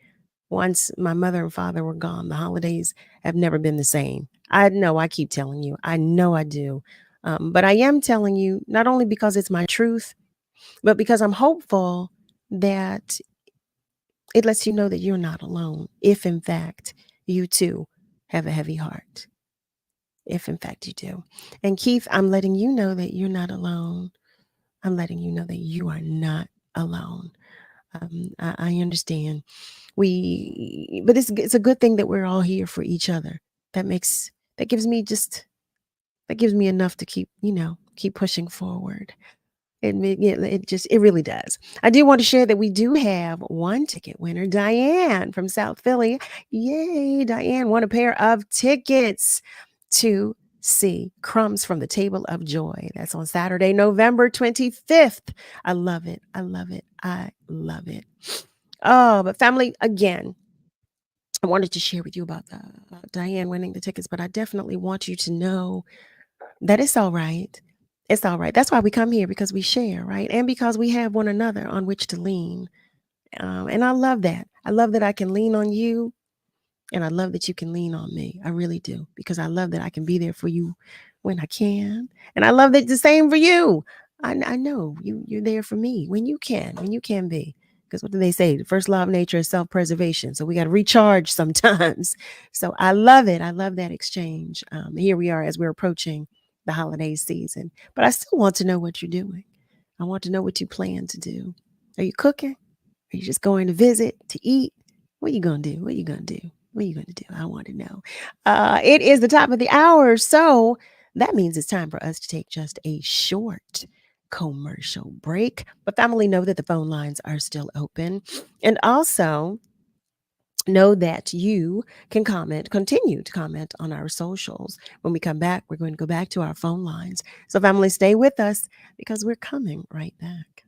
Once my mother and father were gone, the holidays have never been the same. I know I keep telling you. I know I do. But I am telling you, not only because it's my truth, but because I'm hopeful that it lets you know that you're not alone. If in fact you too have a heavy heart. If in fact you do. And Keith, I'm letting you know that you're not alone. I'm letting you know that you are not alone. I understand. But it's a good thing that we're all here for each other. That gives me enough to keep pushing forward. It really does. I do want to share that we do have one ticket winner, Diane from South Philly. Yay, Diane won a pair of tickets to see Crumbs from the Table of Joy. That's on Saturday, November 25th. I love it. I love it. I love it. Oh, but family, again, I wanted to share with you about Diane winning the tickets, but I definitely want you to know that it's all right. It's all right. That's why we come here, because we share, right? And because we have one another on which to lean. And I love that. I love that I can lean on you. And I love that you can lean on me. I really do. Because I love that I can be there for you when I can. And I love that the same for you. I know you're there for me when you can be. Because what do they say? The first law of nature is self-preservation. So we got to recharge sometimes. So I love it. I love that exchange. Here we are as we're approaching the holiday season. But I still want to know what you're doing. I want to know what you plan to do. Are you cooking? Are you just going to visit, to eat? What are you going to do? What are you going to do? What are you going to do? I want to know. It is the top of the hour. So that means it's time for us to take just a short commercial break. But family, know that the phone lines are still open. And also know that you can continue to comment on our socials. When we come back, we're going to go back to our phone lines. So family, stay with us because we're coming right back.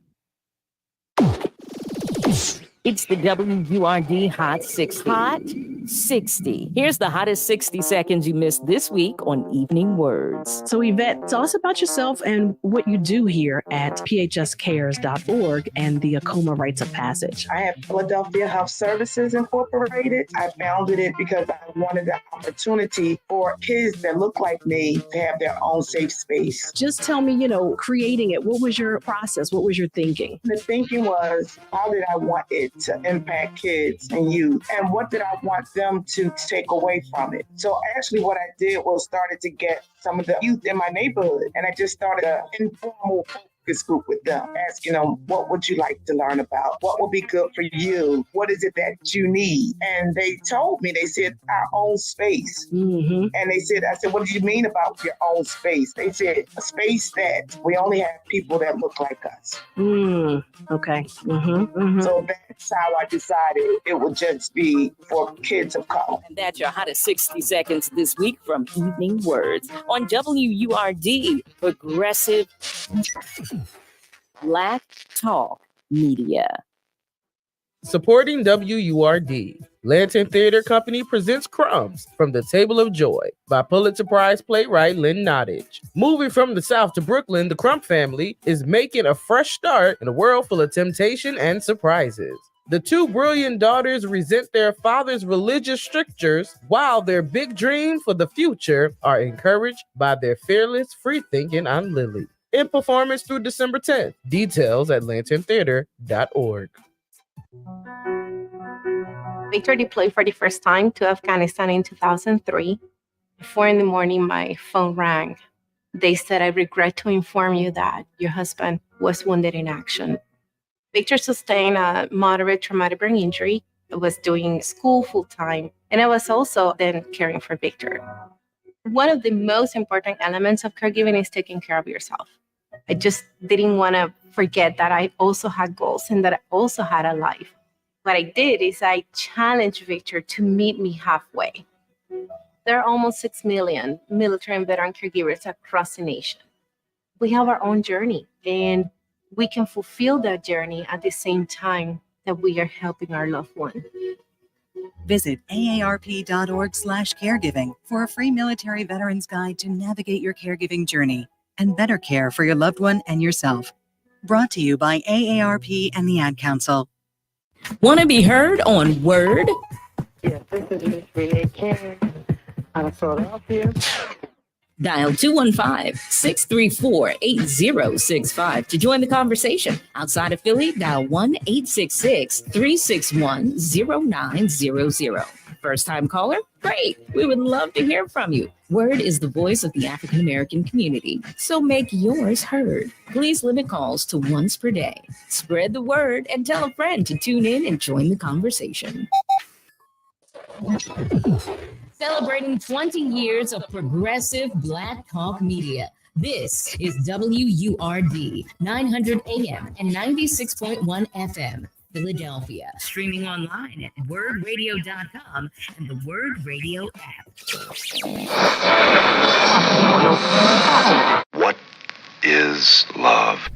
It's the WURD Hot 60. Hot 60. Here's the hottest 60 seconds you missed this week on Evening Words. So Yvette, tell us about yourself and what you do here at phscares.org and the Acoma Rites of Passage. I have Philadelphia Health Services Incorporated. I founded it because I wanted the opportunity for kids that look like me to have their own safe space. Just tell me, creating it, what was your process? What was your thinking? The thinking was, how did I want it to impact kids and youth? And what did I want them to take away from it? So actually what I did was started to get some of the youth in my neighborhood, and I just started an informal focus group with them, asking them, what would you like to learn about? What would be good for you? What is it that you need? And they told me, they said, our own space. Mm-hmm. And I said, what do you mean about your own space? They said, a space that we only have people that look like us. Okay. Mm-hmm. Mm-hmm. So that's how I decided it would just be for kids of color. And that's your hottest 60 seconds this week from Evening Words on WURD, Progressive Black Talk Media. Supporting WURD, Lantern Theater Company presents Crumbs from the Table of Joy by Pulitzer Prize playwright Lynn Nottage. Moving from the South to Brooklyn, the Crump family is making a fresh start in a world full of temptation and surprises. The two brilliant daughters resent their father's religious strictures, while their big dreams for the future are encouraged by their fearless, free-thinking Aunt Lily. In performance through December 10th. Details at lanterntheater.org. Victor deployed for the first time to Afghanistan in 2003. At 4 a.m, my phone rang. They said, I regret to inform you that your husband was wounded in action. Victor sustained a moderate traumatic brain injury. I was doing school full-time, and I was also then caring for Victor. One of the most important elements of caregiving is taking care of yourself. I just didn't want to forget that I also had goals and that I also had a life. What I did is I challenged Victor to meet me halfway. There are almost 6 million military and veteran caregivers across the nation. We have our own journey, and we can fulfill that journey at the same time that we are helping our loved one. Visit aarp.org/caregiving for a free military veterans guide to navigate your caregiving journey and better care for your loved one and yourself. Brought to you by AARP and the Ad Council. Want to be heard on Word? Yes, this is Miss Renee King out of Philadelphia. Dial 215-634-8065 to join the conversation. Outside of Philly, dial 1-866-361-0900. First-time caller? Great. We would love to hear from you. Word is the voice of the African American community, so make yours heard. Please limit calls to once per day. Spread the word and tell a friend to tune in and join the conversation. Celebrating 20 years of progressive Black Talk media. This is WURD, 900 AM and 96.1 FM, Philadelphia. Streaming online at wordradio.com and the Word Radio app. What is love?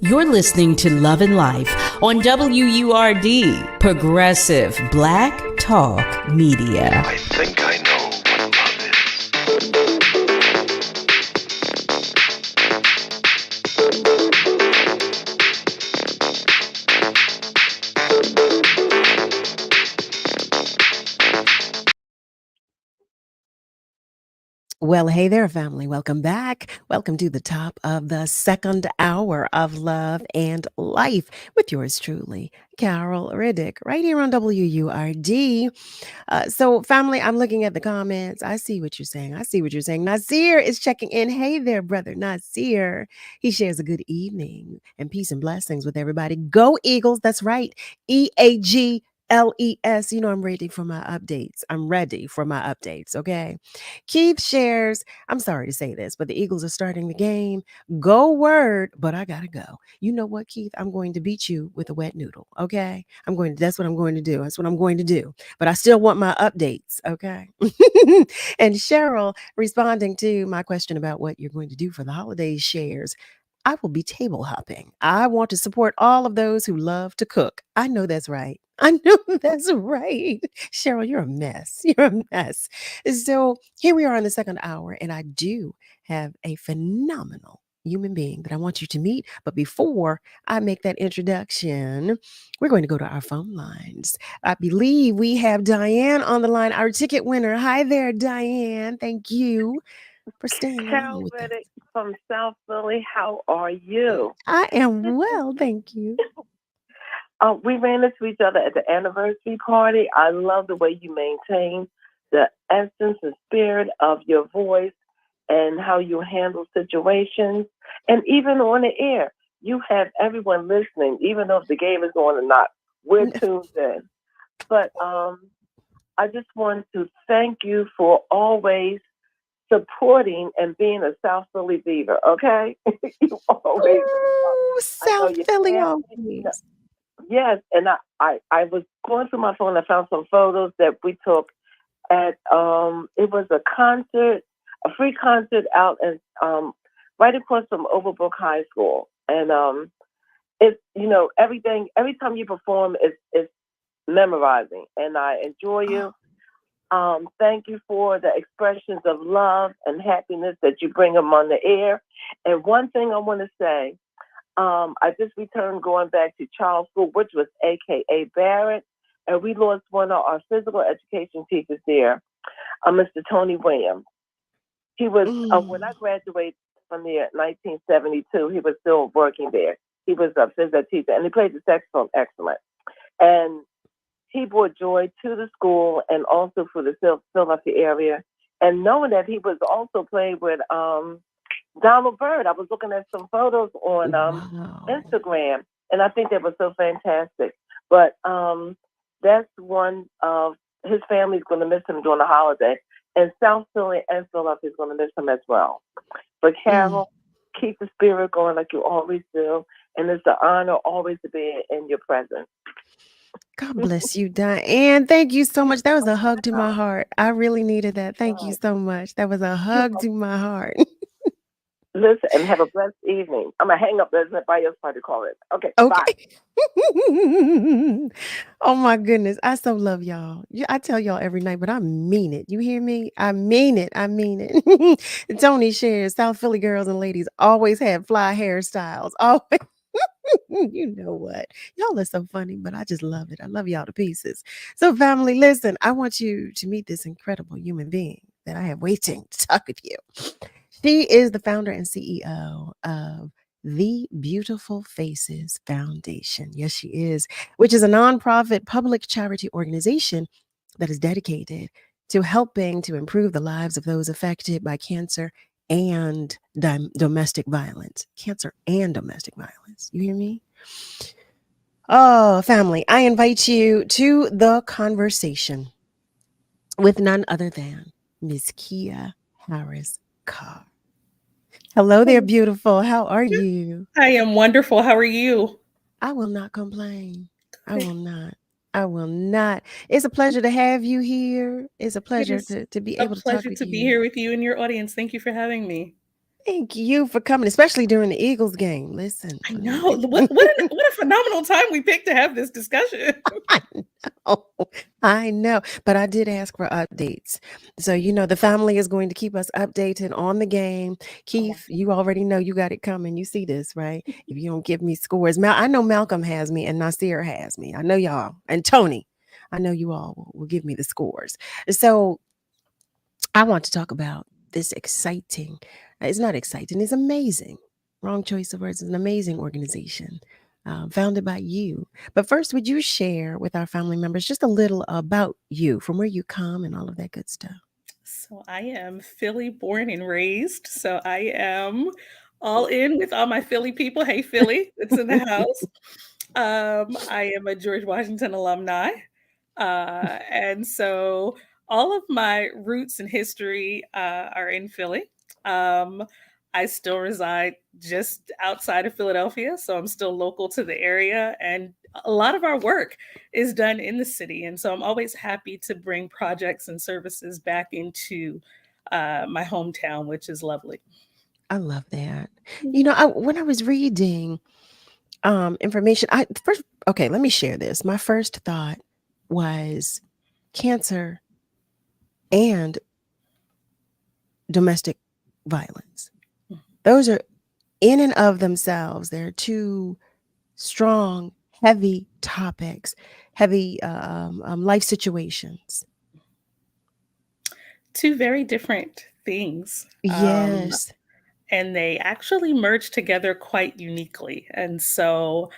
You're listening to Love and Life on WURD, Progressive Black Talk Media. I think I know what love is. Well, hey there, family. Welcome back. Welcome to the top of the second hour of Love and Life with yours truly, Carol Riddick, right here on WURD. So, family, I'm looking at the comments. I see what you're saying. I see what you're saying. Nasir is checking in. Hey there, brother Nasir. He shares a good evening and peace and blessings with everybody. Go Eagles. That's right. EAGLES. You know, I'm ready for my updates. I'm ready for my updates. Okay. Keith shares, I'm sorry to say this, but the Eagles are starting the game. Go Word, but I gotta go. You know what, Keith? I'm going to beat you with a wet noodle. Okay. That's what I'm going to do. That's what I'm going to do. But I still want my updates. Okay. And Cheryl responding to my question about what you're going to do for the holidays shares. I will be table hopping. I want to support all of those who love to cook. I know that's right. I know that's right. Cheryl, you're a mess. You're a mess. So here we are in the second hour, and I do have a phenomenal human being that I want you to meet. But before I make that introduction, we're going to go to our phone lines. I believe we have Diane on the line, our ticket winner. Hi there, Diane. Thank you for staying along with us. Riddick from South Philly, how are you? I am well, thank you. We ran into each other at the anniversary party. I love the way you maintain the essence and spirit of your voice and how you handle situations. And even on the air, you have everyone listening, even though the game is on or not. We're tuned in. But I just want to thank you for always supporting and being a South Philly Beaver, okay? You always. Ooh, South Philly always. Yes, and I was going through my phone. I found some photos that we took at it was a concert, a free concert out in right across from Overbrook High School, and it's everything. Every time you perform, it's memorizing, and I enjoy you. Thank you for the expressions of love and happiness that you bring them on the air. And one thing I want to say. I just returned going back to Charles School, which was AKA Barrett, and we lost one of our physical education teachers there, Mr. Tony Williams. He was, when I graduated from there in 1972, he was still working there. He was a physical teacher, and he played the saxophone excellent. And he brought joy to the school and also for the Philadelphia area. And knowing that he was also played with Donald Byrd. I was looking at some photos on Instagram, and I think they were so fantastic. But that's one of his family's going to miss him during the holiday, and South Philly and Philadelphia is going to miss him as well. But Carol, keep the spirit going like you always do, and it's an honor always to be in your presence. God bless you, Diane. Thank you so much. That was a hug to my heart. I really needed that. Thank you so much. That was a hug to my heart. Listen, and have a blessed evening. I'm going to hang up. There's nobody else trying to call it. Okay, bye. Oh, my goodness. I so love y'all. I tell y'all every night, but I mean it. You hear me? I mean it. I mean it. Tony shares, South Philly girls and ladies always had fly hairstyles. Always. You know what? Y'all are so funny, but I just love it. I love y'all to pieces. So, family, listen, I want you to meet this incredible human being that I have waiting to talk with you. She is the founder and CEO of the Beautiful Faces Foundation. Yes, she is, which is a nonprofit public charity organization that is dedicated to helping to improve the lives of those affected by cancer and domestic violence. Cancer and domestic violence. You hear me? Oh, family, I invite you to the conversation with none other than Miss Kia Harris-Carr. Hello there, beautiful. How are you? I am wonderful. How are you? I will not complain. I will not. I will not. It's a pleasure to have you here. It's a pleasure to be able to talk with you. Be here with you and your audience. Thank you for having me. Thank you for coming, especially during the Eagles game. Listen. I know. What a phenomenal time we picked to have this discussion. I know. But I did ask for updates. So, the family is going to keep us updated on the game. Keith, you already know you got it coming. You see this, right? If you don't give me scores. I know Malcolm has me and Nasir has me. I know y'all. And Tony, I know you all will give me the scores. So I want to talk about this exciting, it's not exciting, it's amazing. Wrong choice of words. It's an amazing organization founded by you. But first, would you share with our family members just a little about you, from where you come and all of that good stuff? So I am Philly born and raised. So I am all in with all my Philly people. Hey, Philly, it's in the house. I am a George Washington alumni. And so all of my roots and history are in Philly. Um, I still reside just outside of Philadelphia, so I'm still local to the area. And a lot of our work is done in the city. And so I'm always happy to bring projects and services back into my hometown, which is lovely. I love that. You know, when I was reading information, okay, let me share this. My first thought was cancer and domestic violence. Those are in and of themselves, they're two strong, heavy topics, heavy life situations. Two very different things. Yes. And they actually merge together quite uniquely. And so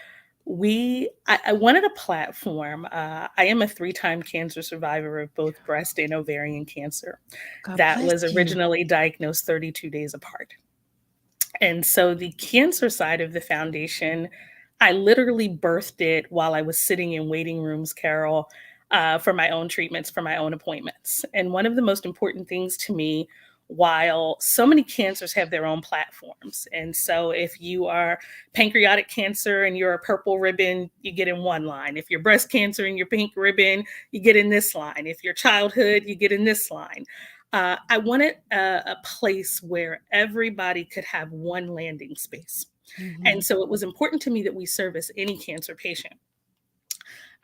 I wanted a platform. I am a 3-time cancer survivor of both breast and ovarian cancer. God That bless was you. originally diagnosed 32 days apart. And so the cancer side of the foundation, I literally birthed it while I was sitting in waiting rooms, Carol, for my own treatments, for my own appointments. And one of the most important things to me, while so many cancers have their own platforms. And so if you are pancreatic cancer and you're a purple ribbon, you get in one line. If you're breast cancer and you're pink ribbon, you get in this line. If you're childhood, you get in this line. I wanted a place where everybody could have one landing space. And so it was important to me that we service any cancer patient.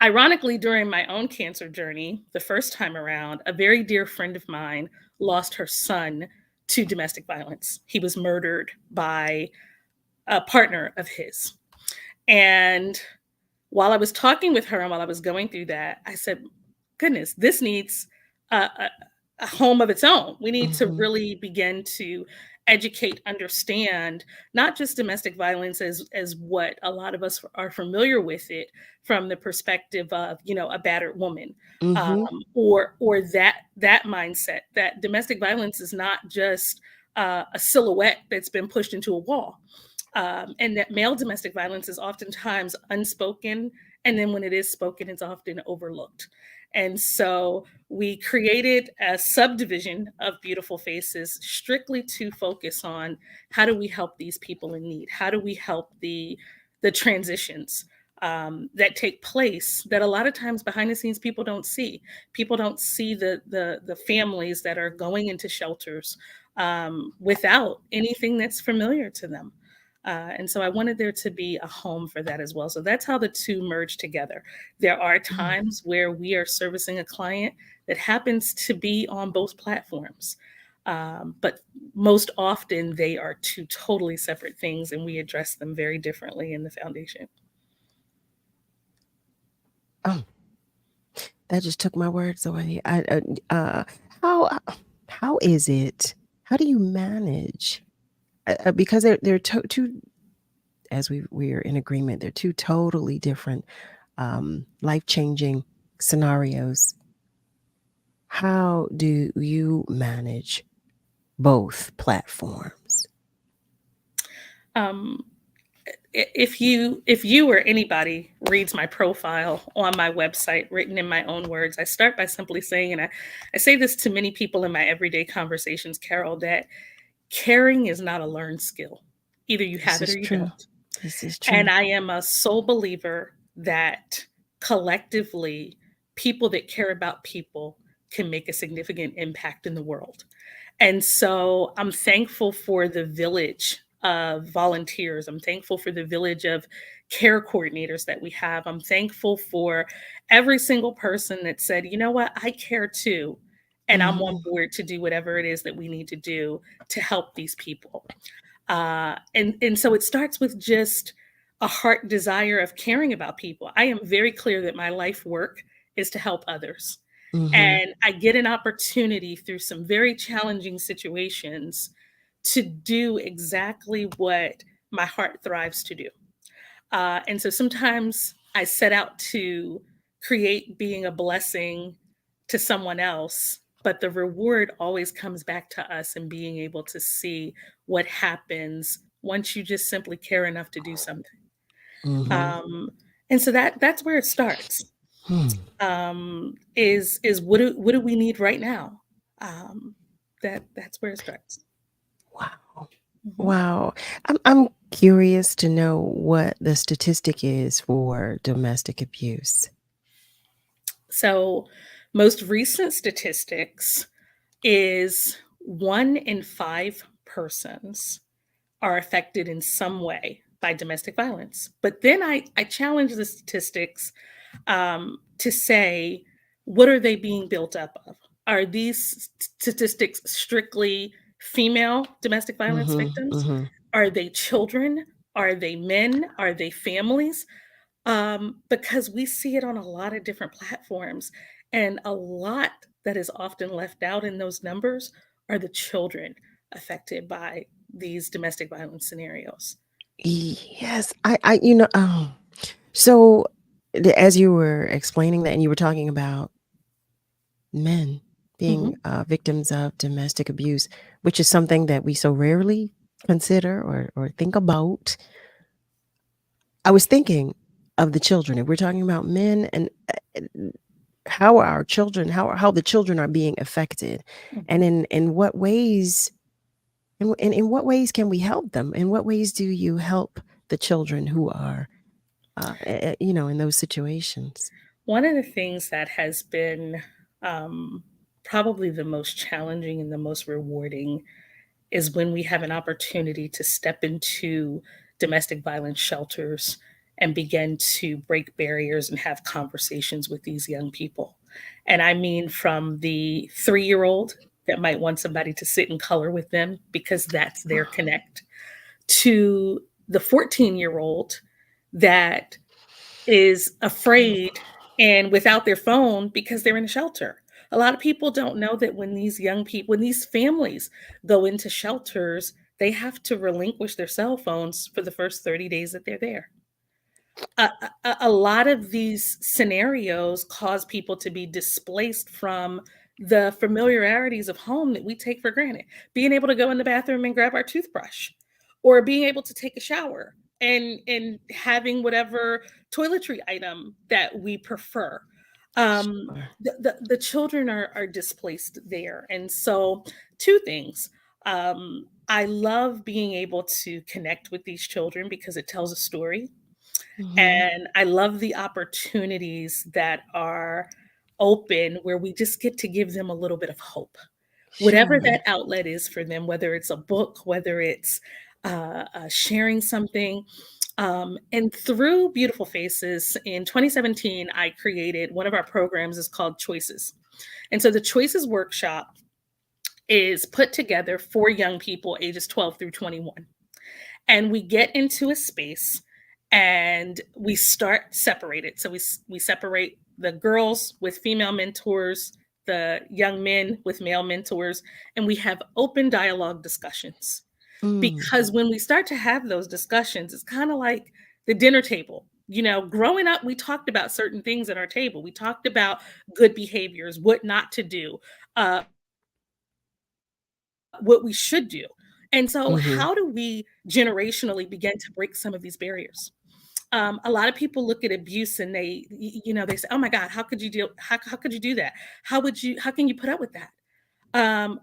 Ironically, during my own cancer journey, the first time around, a very dear friend of mine lost her son to domestic violence. He was murdered by a partner of his. And while I was talking with her and while I was going through that, I said, goodness, this needs a home of its own. We need to really begin to educate, understand, not just domestic violence as what a lot of us are familiar with it from the perspective of, a battered woman, or that mindset that domestic violence is not just a silhouette that's been pushed into a wall. And that male domestic violence is oftentimes unspoken. And then when it is spoken, it's often overlooked. And so we created a subdivision of Beautiful Faces strictly to focus on how do we help these people in need? How do we help the transitions that take place that a lot of times behind the scenes people don't see. People don't see the families that are going into shelters without anything that's familiar to them. And so I wanted there to be a home for that as well. So that's how the two merge together. There are times where we are servicing a client that happens to be on both platforms. But most often they are two totally separate things, and we address them very differently in the foundation. Oh, that just took my words away. How is it? How do you manage? Because they're two, as we're in agreement, they're two totally different life-changing scenarios. How do you manage both platforms? If you or anybody reads my profile on my website, written in my own words, I start by simply saying, and I say this to many people in my everyday conversations, Carol, that caring is not a learned skill. Either you have it or you don't. This is true. And I am a sole believer that collectively, people that care about people can make a significant impact in the world. And so I'm thankful for the village of volunteers. I'm thankful for the village of care coordinators that we have. I'm thankful for every single person that said, you know what, I care too. And I'm on board to do whatever it is that we need to do to help these people. And so it starts with just a heart desire of caring about people. I am very clear that my life work is to help others. And I get an opportunity through some very challenging situations to do exactly what my heart thrives to do. And so sometimes I set out to create being a blessing to someone else, but the reward always comes back to us and being able to see what happens once you just simply care enough to do something. And so that's where it starts. Is what do we need right now? That's where it starts. Wow. I'm curious to know what the statistic is for domestic abuse. So, most recent statistics is 1 in 5 persons are affected in some way by domestic violence. But then I challenge the statistics to say, what are they being built up of? Are these statistics strictly female domestic violence victims? Are they children? Are they men? Are they families? Because we see it on a lot of different platforms, and a lot that is often left out in those numbers are the children affected by these domestic violence scenarios. Yes, so as you were explaining that, and you were talking about men being victims of domestic abuse, which is something that we so rarely consider or think about. I was thinking of the children. If we're talking about men and how our children, how the children are being affected, and in what ways, in what ways can we help them? In what ways do you help the children who are, in those situations? One of the things that has been probably the most challenging and the most rewarding is when we have an opportunity to step into domestic violence shelters and begin to break barriers and have conversations with these young people. And I mean, from the 3-year-old that might want somebody to sit and color with them because that's their connect, to the 14-year-old that is afraid and without their phone because they're in a shelter. A lot of people don't know that when these young people, when these families go into shelters, they have to relinquish their cell phones for the first 30 days that they're there. A lot of these scenarios cause people to be displaced from the familiarities of home that we take for granted. Being able to go in the bathroom and grab our toothbrush, or being able to take a shower and having whatever toiletry item that we prefer. The children are displaced there. And so 2 things. I love being able to connect with these children because it tells a story. And I love the opportunities that are open where we just get to give them a little bit of hope. Whatever that outlet is for them, whether it's a book, whether it's sharing something. And through Beautiful Faces in 2017, I created one of our programs is called Choices. And so the Choices workshop is put together for young people ages 12 through 21. And we get into a space and we start separated. So we separate the girls with female mentors, the young men with male mentors, and we have open dialogue discussions. Because when we start to have those discussions, it's kind of like the dinner table. Growing up, we talked about certain things at our table. We talked about good behaviors, what not to do, what we should do. And so how do we generationally begin to break some of these barriers? A lot of people look at abuse and they say, oh my God, how could you do that? How can you put up with that?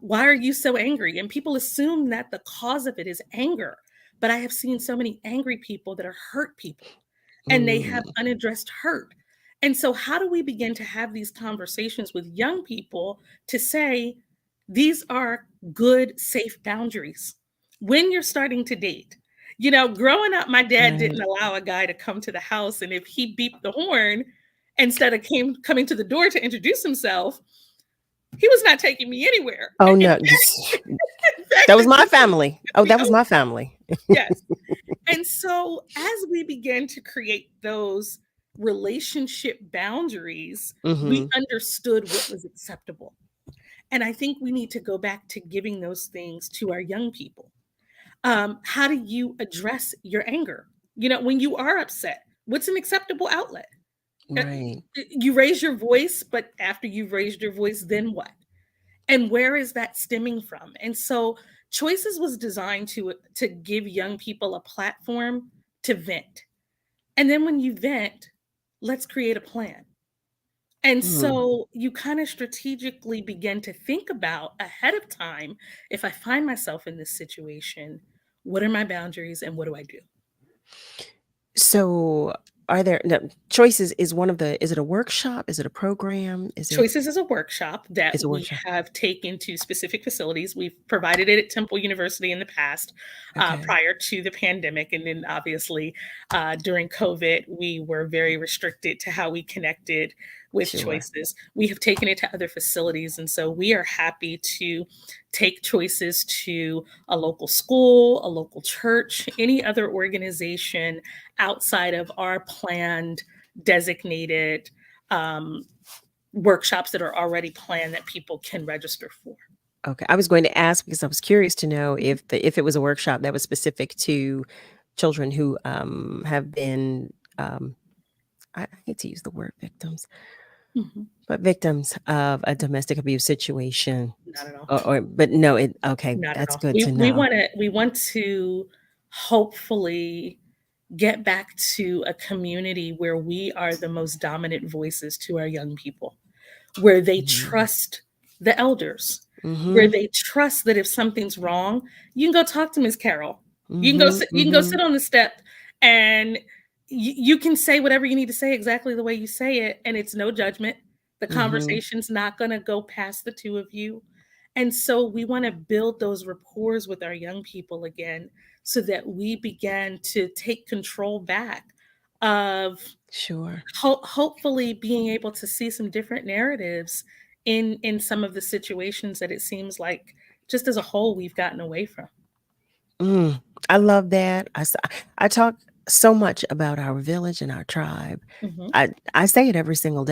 Why are you so angry? And people assume that the cause of it is anger. But I have seen so many angry people that are hurt people and they have unaddressed hurt. And so how do we begin to have these conversations with young people to say, these are good, safe boundaries when you're starting to date? Growing up, my dad didn't allow a guy to come to the house. And if he beeped the horn, instead of coming to the door to introduce himself, he was not taking me anywhere. Oh, no. That was my family. Oh, that was my family. Yes. And so as we begin to create those relationship boundaries, we Mhm. understood what was acceptable. And I think we need to go back to giving those things to our young people. How do you address your anger? You know, when you are upset, what's an acceptable outlet? Uh, Right. You raise your voice, but after you've raised your voice, then what? And where is that stemming from? And so Choices was designed to give young people a platform to vent. And then when you vent, let's create a plan. And Mm. so you kind of strategically begin to think about ahead of time, if I find myself in this situation, what are my boundaries and what do I do? So, are there no, Choices is one of the is it a workshop? Is it a program? Is it Choices is a workshop that It's a we workshop. have taken to specific facilities. We've provided it at Temple University in the past, Okay. prior to the pandemic. And then obviously during COVID, we were very restricted to how we connected with Sure. Choices. We have taken it to other facilities. And so we are happy to take Choices to a local school, a local church, any other organization outside of our planned, designated workshops that are already planned that people can register for. Okay. I was going to ask because I was curious to know if it was a workshop that was specific to children who have been I hate to use the word victims, Mhm. but victims of a domestic abuse situation. Not at all. Or but no, it okay, Not at that's all. good We to we know. wanna we want to hopefully get back to a community where we are the most dominant voices to our young people, where they Mhm. trust the elders, where Mhm. they trust that if something's wrong, you can go talk to Miss Carol. Mhm. You can go sit Mhm. on the step and you can say whatever you need to say exactly the way you say it, and it's no judgment. The Mhm. conversation's not gonna go past the two of you. And so we wanna build those rapports with our young people again so that we begin to take control back of Sure. hopefully being able to see some different narratives in some of the situations that it seems like just as a whole we've gotten away from. Mm, I love that. I talk so much about our village and our tribe. Mhm. I say it Mhm. every single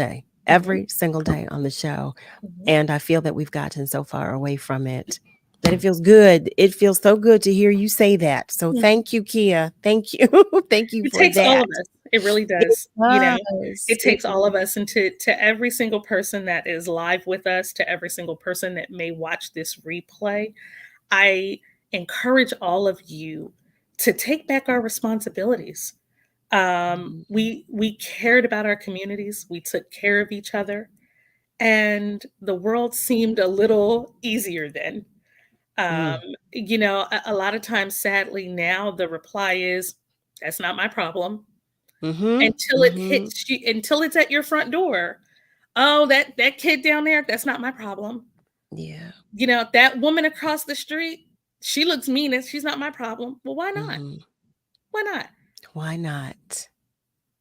day on the show, Mhm. and I feel that we've gotten so far away from it that it feels good. It feels so good to hear you say that. So Yeah. thank you, Kia. Thank you. Thank you It for takes all that. of us. It really It does. You know, does. it takes all of us, and to every single person that is live with us, to every single person that may watch this replay, I encourage all of you to take back our responsibilities. We cared about our communities, we took care of each other, and the world seemed a little easier then. Um, Mm. you know, a lot of times, sadly, now the reply is, "That's not my problem." Mhm. Until it Mhm. hits you, until it's at your front door. "Oh, that kid down there, that's not my problem." Yeah. You know, "That woman across the street, she looks mean and she's not my problem." Well, why not? Mhm. Why not? Why not?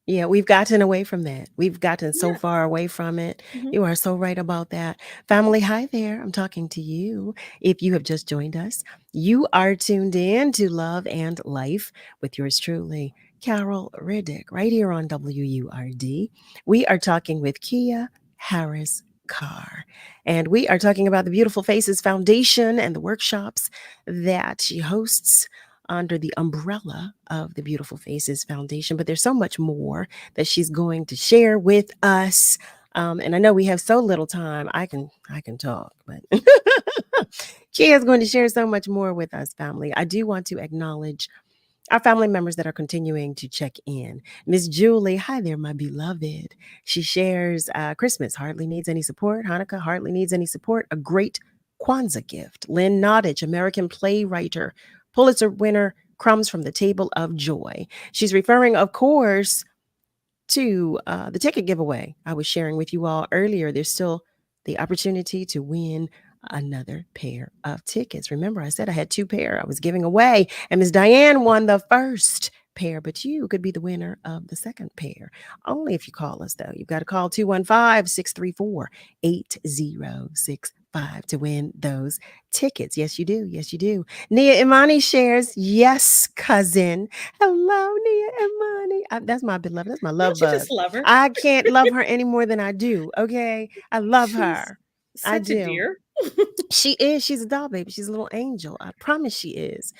Yeah, we've gotten away from that. We've gotten so Yeah. far away from it. Mhm. You are so right about that. Family, hi there. I'm talking to you. If you have just joined us, you are tuned in to Love and Life with yours truly, Carol Riddick, right here on WURD. We are talking with Kia Harris-Carr, and we are talking about the Beautiful Faces Foundation and the workshops that she hosts under the umbrella of the Beautiful Faces Foundation. But there's so much more that she's going to share with us. And I know we have so little time. I can talk, but Kia is going to share so much more with us, family. I do want to acknowledge our family members that are continuing to check in. Miss Julie, hi there, my beloved. She shares Christmas hardly needs any support. Hanukkah hardly needs any support. A great Kwanzaa gift. Lynn Nottage, American playwright, Pulitzer winner, crumbs from the table of joy. She's referring, of course, to the ticket giveaway I was sharing with you all earlier. There's still the opportunity to win another pair of tickets. Remember, I said I had two pair I was giving away, and Miss Diane won the first pair, but you could be the winner of the second pair. Only if you call us, though. You've got to call 215-634-8065. 5 to win those tickets. Yes, you do. Yes, you do. Nia Imani shares, yes, cousin. Hello, Nia Imani. That's my beloved. That's my love Don't you bug. just love her? I can't love her any more than I do. Okay. I love her. I Such a do. dear. She is. She's a doll baby. She's a little angel. I promise she is.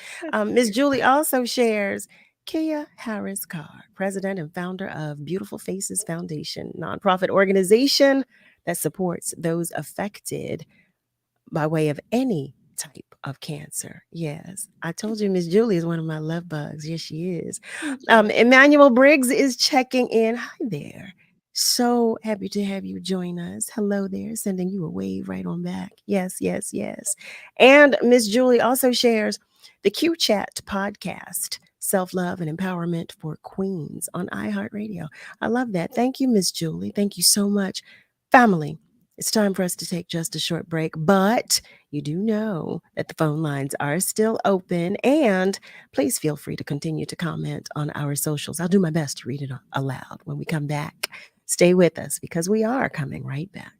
Miss Julie also shares Kia Harris-Carr, president and founder of Beautiful Faces Foundation, nonprofit organization that supports those affected by way of any type of cancer. Yes, I told you Miss Julie is one of my love bugs. Yes, she is. Emmanuel Briggs is checking in. Hi there. So happy to have you join us. Hello there. Sending you a wave right on back. Yes, yes, yes. And Miss Julie also shares the Q Chat podcast, Self-Love and Empowerment for Queens on iHeartRadio. I love that. Thank you, Miss Julie. Thank you so much. Family, it's time for us to take just a short break, but you do know that the phone lines are still open, and please feel free to continue to comment on our socials. I'll do my best to read it aloud when we come back. Stay with us because we are coming right back.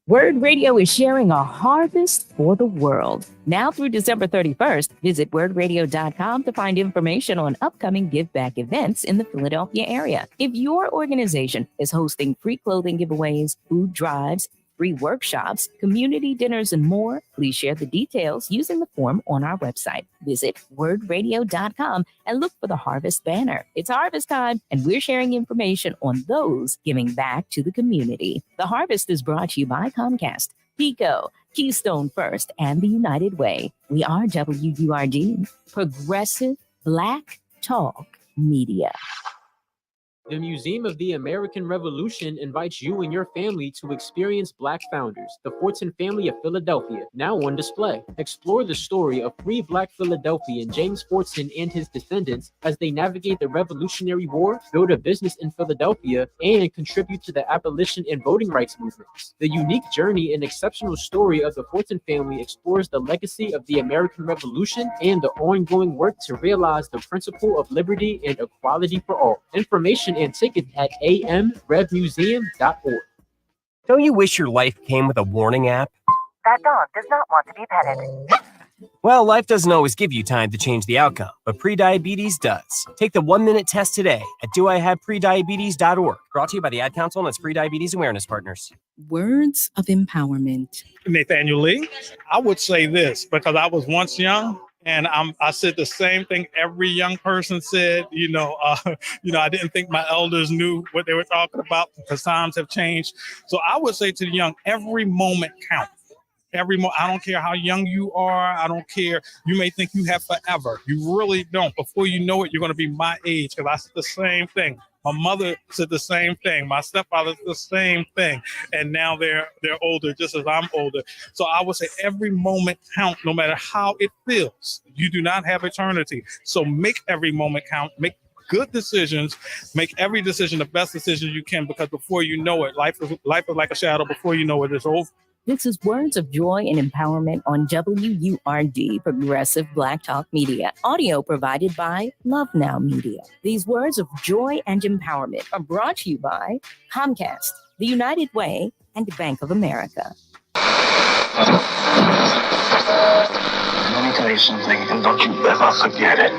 WURD Radio is sharing a harvest for the world. Now through December 31st, visit wordradio.com to find information on upcoming Give Back events in the Philadelphia area. If your organization is hosting free clothing giveaways, food drives, free workshops, community dinners, and more, please share the details using the form on our website. Visit wordradio.com and look for the Harvest banner. It's harvest time, and we're sharing information on those giving back to the community. The Harvest is brought to you by Comcast, Pico, Keystone First, and the United Way. We are WURD, Progressive Black Talk Media. The Museum of the American Revolution invites you and your family to experience Black founders, the Fortson family of Philadelphia, now on display. Explore the story of free Black Philadelphian James Fortson and his descendants as they navigate the Revolutionary War, build a business in Philadelphia, and contribute to the abolition and voting rights movements. The unique journey and exceptional story of the Fortson family explores the legacy of the American Revolution and the ongoing work to realize the principle of liberty and equality for all. Information and tickets at amrevmuseum.org. Don't you wish your life came with a warning app? That dog does not want to be petted. Well, life doesn't always give you time to change the outcome, but prediabetes does. Take the 1-minute test today at doihaveprediabetes.org. Brought to you by the Ad Council and its Prediabetes Awareness Partners. Words of empowerment. Nathaniel Lee, I would say this because I was once young. And I said the same thing every young person said. I didn't think my elders knew what they were talking about because times have changed. So I would say to the young, every moment counts. I don't care how young you are. I don't care. You may think you have forever. You really don't. Before you know it, you're going to be my age. Because I said the same thing. My mother said the same thing. My stepfather said the same thing. And now they're older, just as I'm older. So I would say every moment count, no matter how it feels. You do not have eternity. So make every moment count. Make good decisions. Make every decision the best decision you can, because before you know it, life is like a shadow. Before you know it, it's over. This is Words of Joy and Empowerment on WURD, Progressive Black Talk Media. Audio provided by Love Now Media. These words of joy and empowerment are brought to you by Comcast, the United Way, and Bank of America. Let me tell you something, and don't you ever forget it.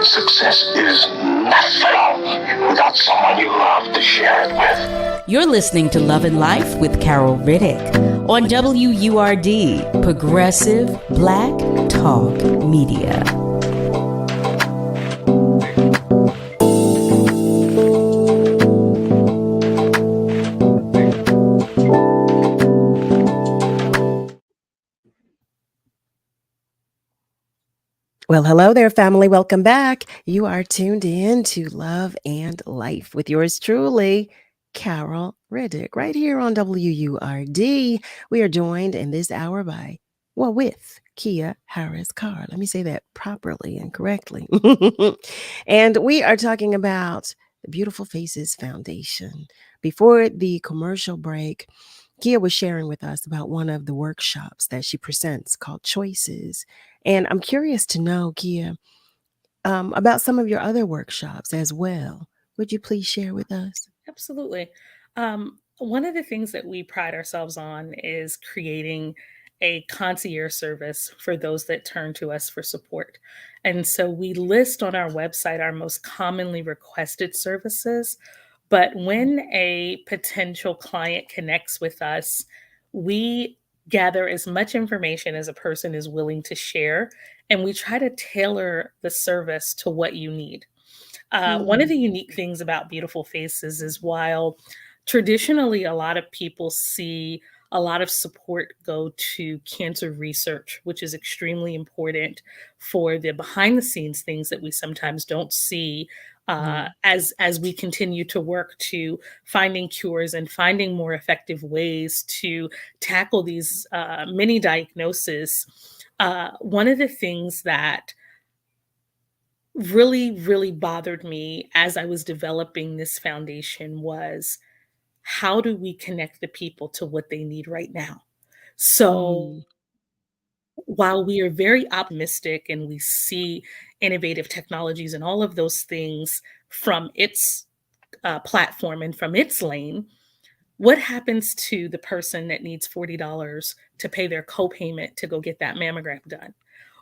Success is nothing without someone you love to share it with. You're listening to Love and Life with Carol Riddick on WURD, Progressive Black Talk Media. Well, hello there, family. Welcome back. You are tuned in to Love and Life with yours truly, Carol Riddick, right here on WURD. We are joined in this hour with Kia Harris-Carr. Let me say that properly and correctly. And we are talking about the Beautiful Faces Foundation. Before the commercial break, Kia was sharing with us about one of the workshops that she presents called Choices. And I'm curious to know, Kia, about some of your other workshops as well. Would you please share with us? Absolutely. one of the things that we pride ourselves on is creating a concierge service for those that turn to us for support. And so we list on our website our most commonly requested services. But when a potential client connects with us, we gather as much information as a person is willing to share, and we try to tailor the service to what you need. One of the unique things about Beautiful Faces is while traditionally a lot of people see a lot of support go to cancer research, which is extremely important for the behind the scenes things that we sometimes don't see as we continue to work to finding cures and finding more effective ways to tackle these many diagnoses. One of the things that really bothered me as I was developing this foundation was, how do we connect the people to what they need right now? So while we are very optimistic and we see innovative technologies and all of those things from its platform and from its lane, what happens to the person that needs $40 to pay their copayment to go get that mammogram done?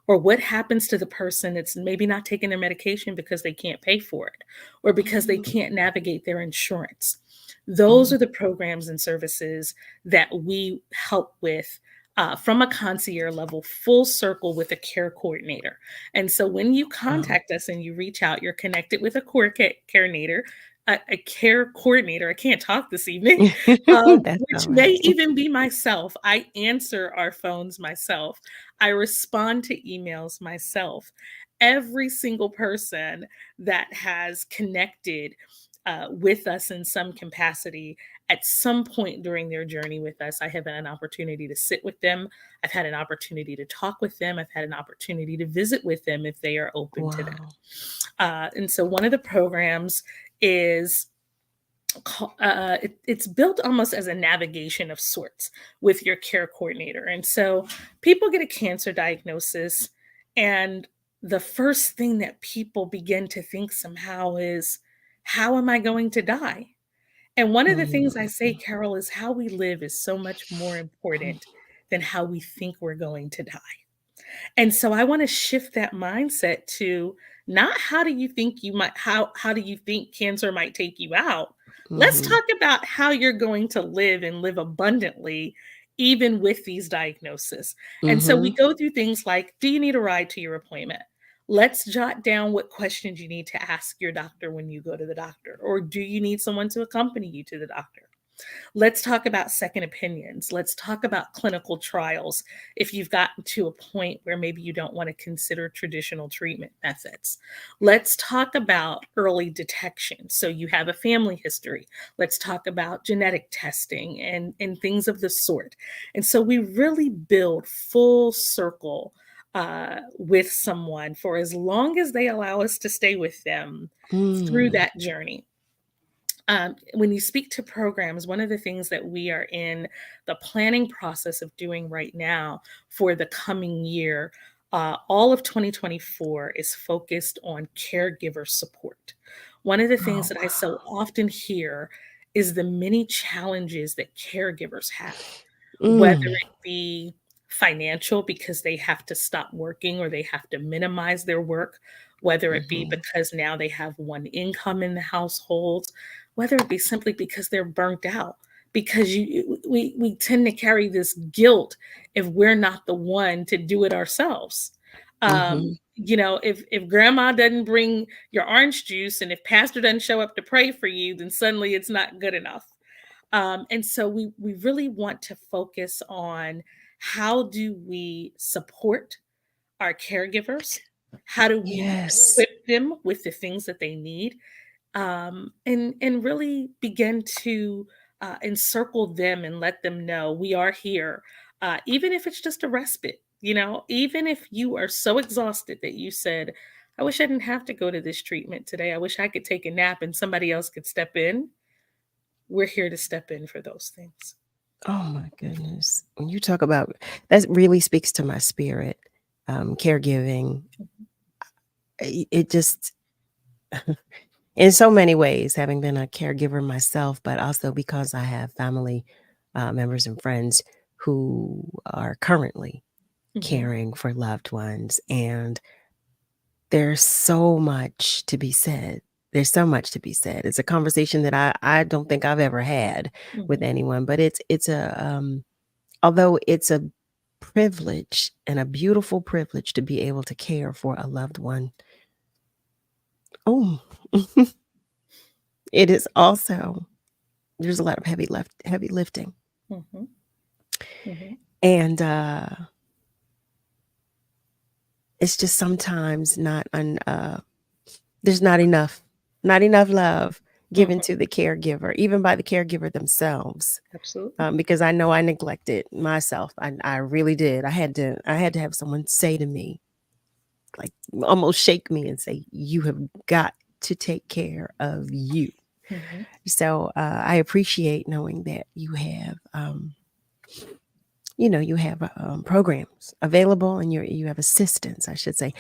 Or what happens to the person that's maybe not taking their medication because they can't pay for it, or because they can't navigate their insurance? Those are the programs and services that we help with from a concierge level, full circle with a care coordinator. And so when you contact us and you reach out, you're connected with a coordinator, a care coordinator. I can't talk this evening, which may even be myself. I answer our phones myself. I respond to emails myself. Every single person that has connected with us in some capacity at some point during their journey with us, I have had an opportunity to sit with them. I've had an opportunity to talk with them. I've had an opportunity to visit with them if they are open to that. And so one of the programs is it's built almost as a navigation of sorts with your care coordinator. And so people get a cancer diagnosis, and the first thing that people begin to think somehow is, how am I going to die? And one of the things I say, Carol, is how we live is so much more important than how we think we're going to die. And so I want to shift that mindset to not how do you think how do you think cancer might take you out? Let's talk about how you're going to live and live abundantly, even with these diagnoses. And so we go through things like, do you need a ride to your appointment? Let's jot down what questions you need to ask your doctor when you go to the doctor, or do you need someone to accompany you to the doctor? Let's talk about second opinions. Let's talk about clinical trials if you've gotten to a point where maybe you don't want to consider traditional treatment methods. Let's talk about early detection. So you have a family history. Let's talk about genetic testing and things of the sort. And so we really build full circle with someone for as long as they allow us to stay with them through that journey. When you speak to programs, one of the things that we are in the planning process of doing right now for the coming year, all of 2024 is focused on caregiver support. One of the things that I so often hear is the many challenges that caregivers have, whether it be financial because they have to stop working or they have to minimize their work, whether it be because now they have one income in the household, whether it be simply because they're burnt out, because we tend to carry this guilt if we're not the one to do it ourselves. You know, if grandma doesn't bring your orange juice and if pastor doesn't show up to pray for you, then suddenly it's not good enough. And so we really want to focus on, how do we support our caregivers? How do we equip them with the things that they need? And really begin to encircle them and let them know we are here, even if it's just a respite. You know, even if you are so exhausted that you said, I wish I didn't have to go to this treatment today. I wish I could take a nap and somebody else could step in. We're here to step in for those things. Oh my goodness. When you talk about that, really speaks to my spirit. Caregiving. It just in so many ways, having been a caregiver myself, but also because I have family members and friends who are currently caring for loved ones. And there's so much to be said. There's so much to be said. It's a conversation that I don't think I've ever had with anyone, but it's a although it's a privilege and a beautiful privilege to be able to care for a loved one. Oh, it is also, there's a lot of heavy lifting. And it's just sometimes there's not enough love given to the caregiver, even by the caregiver themselves. Absolutely. Because I know I neglected myself. I really did. I had to have someone say to me, like almost shake me and say, you have got to take care of you. So I appreciate knowing that you have programs available and you have assistance, I should say.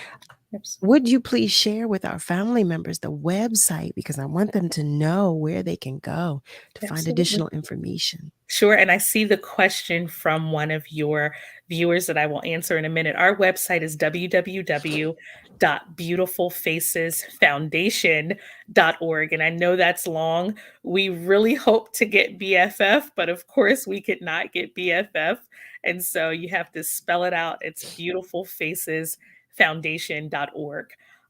Would you please share with our family members the website, because I want them to know where they can go to find additional information? Sure. And I see the question from one of your viewers that I will answer in a minute. Our website is www.beautifulfacesfoundation.org. And I know that's long. We really hope to get BFF, but of course we could not get BFF. And so you have to spell it out. It's beautifulfacesfoundation.org.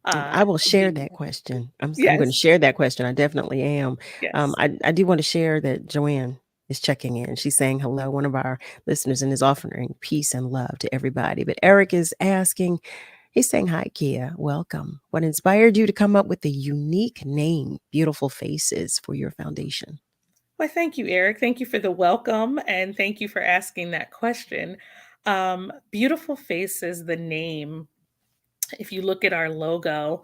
I will share that question. I'm going to share that question. I definitely am. I do want to share that Joanne is checking in. She's saying hello, one of our listeners, and is offering peace and love to everybody. But Eric is asking, he's saying, hi, Kia, welcome. What inspired you to come up with the unique name, Beautiful Faces, for your foundation? Well, thank you, Eric. Thank you for the welcome, and thank you for asking that question. Beautiful Faces, the name, if you look at our logo,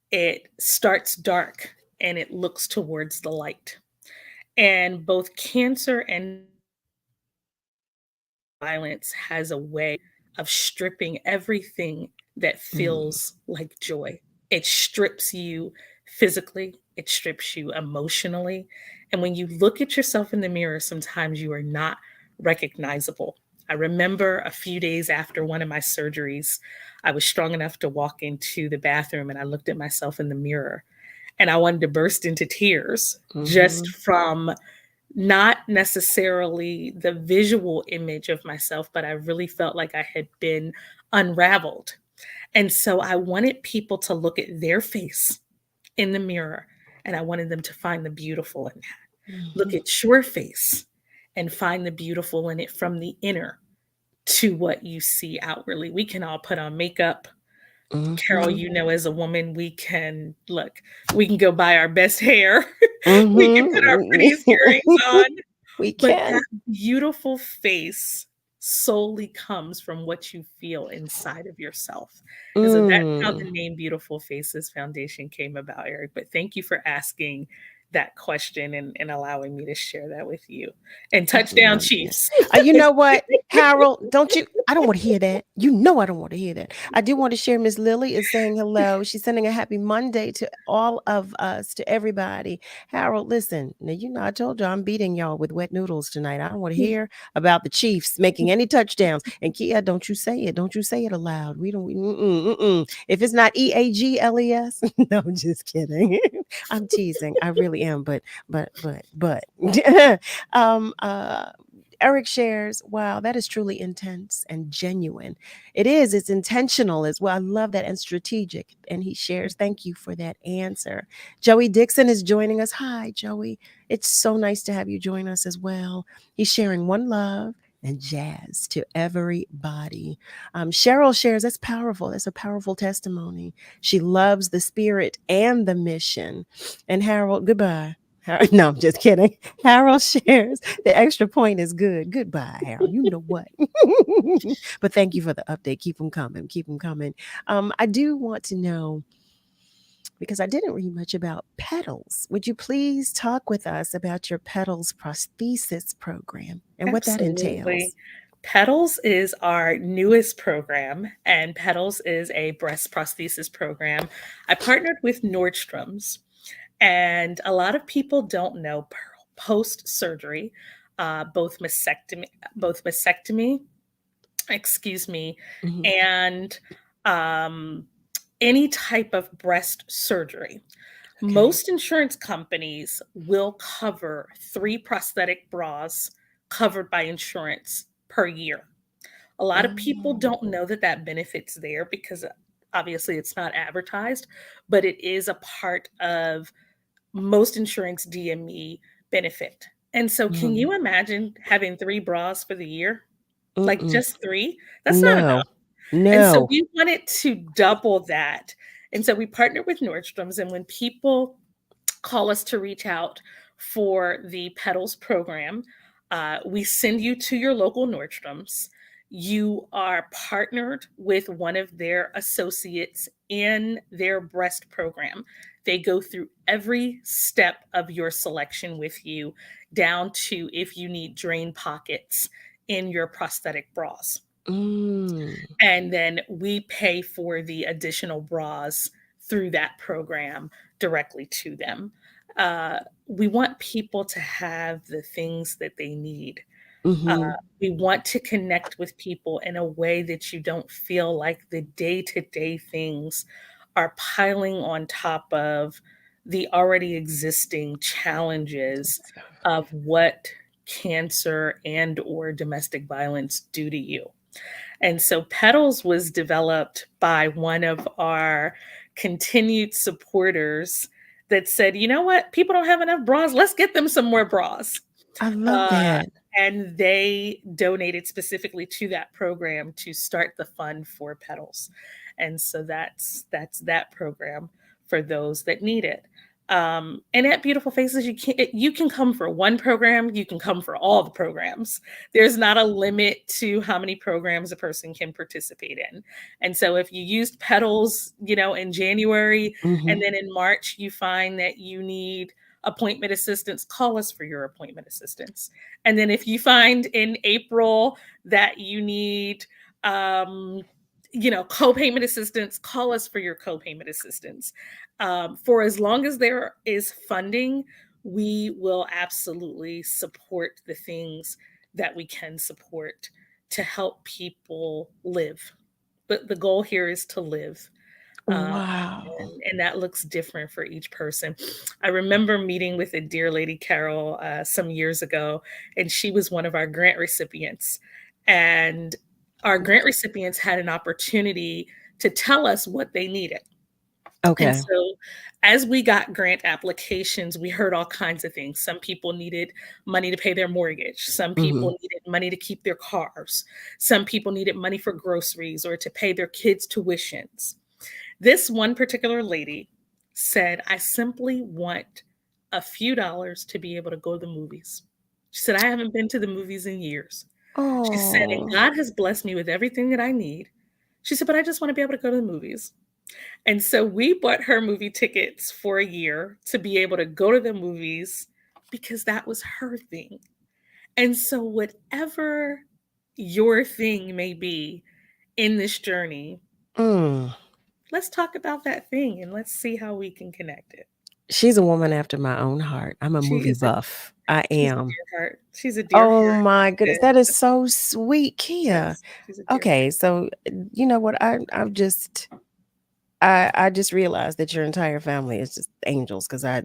it starts dark and it looks towards the light. And both cancer and violence has a way of stripping everything that feels like joy. It strips you physically, it strips you emotionally. And when you look at yourself in the mirror, sometimes you are not recognizable. I remember a few days after one of my surgeries, I was strong enough to walk into the bathroom and I looked at myself in the mirror and I wanted to burst into tears just from not necessarily the visual image of myself, but I really felt like I had been unraveled. And so I wanted people to look at their face in the mirror and I wanted them to find the beautiful in that. Look at your face and find the beautiful in it from the inner to what you see outwardly. We can all put on makeup. Carol, you know, as a woman, we can go buy our best hair. We can put our prettiest earrings on. We but can. That beautiful face solely comes from what you feel inside of yourself. And so that's how the name Beautiful Faces Foundation came about, Eric. But thank you for asking that question and allowing me to share that with you. And touchdown Chiefs. You know what, Harold, I don't want to hear that. You know I don't want to hear that. I do want to share Miss Lily is saying hello. She's sending a happy Monday to all of us, to everybody. Harold, listen, now you know I told you I'm beating y'all with wet noodles tonight. I don't want to hear about the Chiefs making any touchdowns. And Kia, don't you say it. Don't you say it aloud. We don't. If it's not EAGLES, no, I'm just kidding. I'm teasing. I really am. But Eric shares, wow, that is truly intense and genuine. It's intentional as well. I love that, and strategic. And he shares, thank you for that answer. Joey Dixon is joining us. Hi, Joey. It's so nice to have you join us as well. He's sharing one love and jazz to everybody. Cheryl shares, that's powerful. That's a powerful testimony. She loves the spirit and the mission. And Harold, goodbye. No, I'm just kidding. Harold shares the extra point is good. Goodbye, Harold. You know what? But thank you for the update. Keep them coming. Keep them coming. I do want to know, because I didn't read much about Petals. Would you please talk with us about your Petals prosthesis program and what that entails? Petals is our newest program, and Petals is a breast prosthesis program. I partnered with Nordstrom's. And a lot of people don't know post-surgery, both mastectomy, excuse me, Mhm. and any type of breast surgery. Most insurance companies will cover 3 prosthetic bras covered by insurance per year. A lot of people don't know that that benefit's there because obviously it's not advertised, but it is a part of most insurance DME benefit. And so can you imagine having 3 bras for the year? Like Mm-mm. just 3? That's not No, enough. And so no. we wanted to double that. And so we partnered with Nordstrom's, and when people call us to reach out for the Petals program, we send you to your local Nordstrom's. You are partnered with one of their associates in their breast program. They go through every step of your selection with you, down to if you need drain pockets in your prosthetic bras. And then we pay for the additional bras through that program directly to them. We want people to have the things that they need. Mhm. We want to connect with people in a way that you don't feel like the day-to-day things are piling on top of the already existing challenges of what cancer and or domestic violence do to you. And so Petals was developed by one of our continued supporters that said, you know what, people don't have enough bras, let's get them some more bras. I love that. And they donated specifically to that program to start the fund for Petals. And so that's that program for those that need it. And at Beautiful Faces, you can come for one program, you can come for all the programs. There's not a limit to how many programs a person can participate in. And so if you used Petals, in January, and then in March you find that you need appointment assistance, call us for your appointment assistance. And then if you find in April that you need co-payment assistance, call us for your co-payment assistance. For as long as there is funding, we will absolutely support the things that we can support to help people live. But the goal here is to live. Wow. And that looks different for each person. I remember meeting with a dear lady, Carol, some years ago, and she was one of our grant recipients. And our grant recipients had an opportunity to tell us what they needed. Okay. And so as we got grant applications, we heard all kinds of things. Some people needed money to pay their mortgage. Some people needed money to keep their cars. Some people needed money for groceries or to pay their kids' tuitions. This one particular lady said, I simply want a few dollars to be able to go to the movies. She said, I haven't been to the movies in years. She said, and God has blessed me with everything that I need. She said, but I just want to be able to go to the movies. And so we bought her movie tickets for a year to be able to go to the movies because that was her thing. And so whatever your thing may be in this journey, let's talk about that thing and let's see how we can connect it. She's a woman after my own heart. I'm a She movie is buff. I she's a am. dear heart. She's a dear Oh heart. my goodness. That is so sweet, Kia. Yes, she's a dear Okay, so you know what? I just realized that your entire family is just angels because I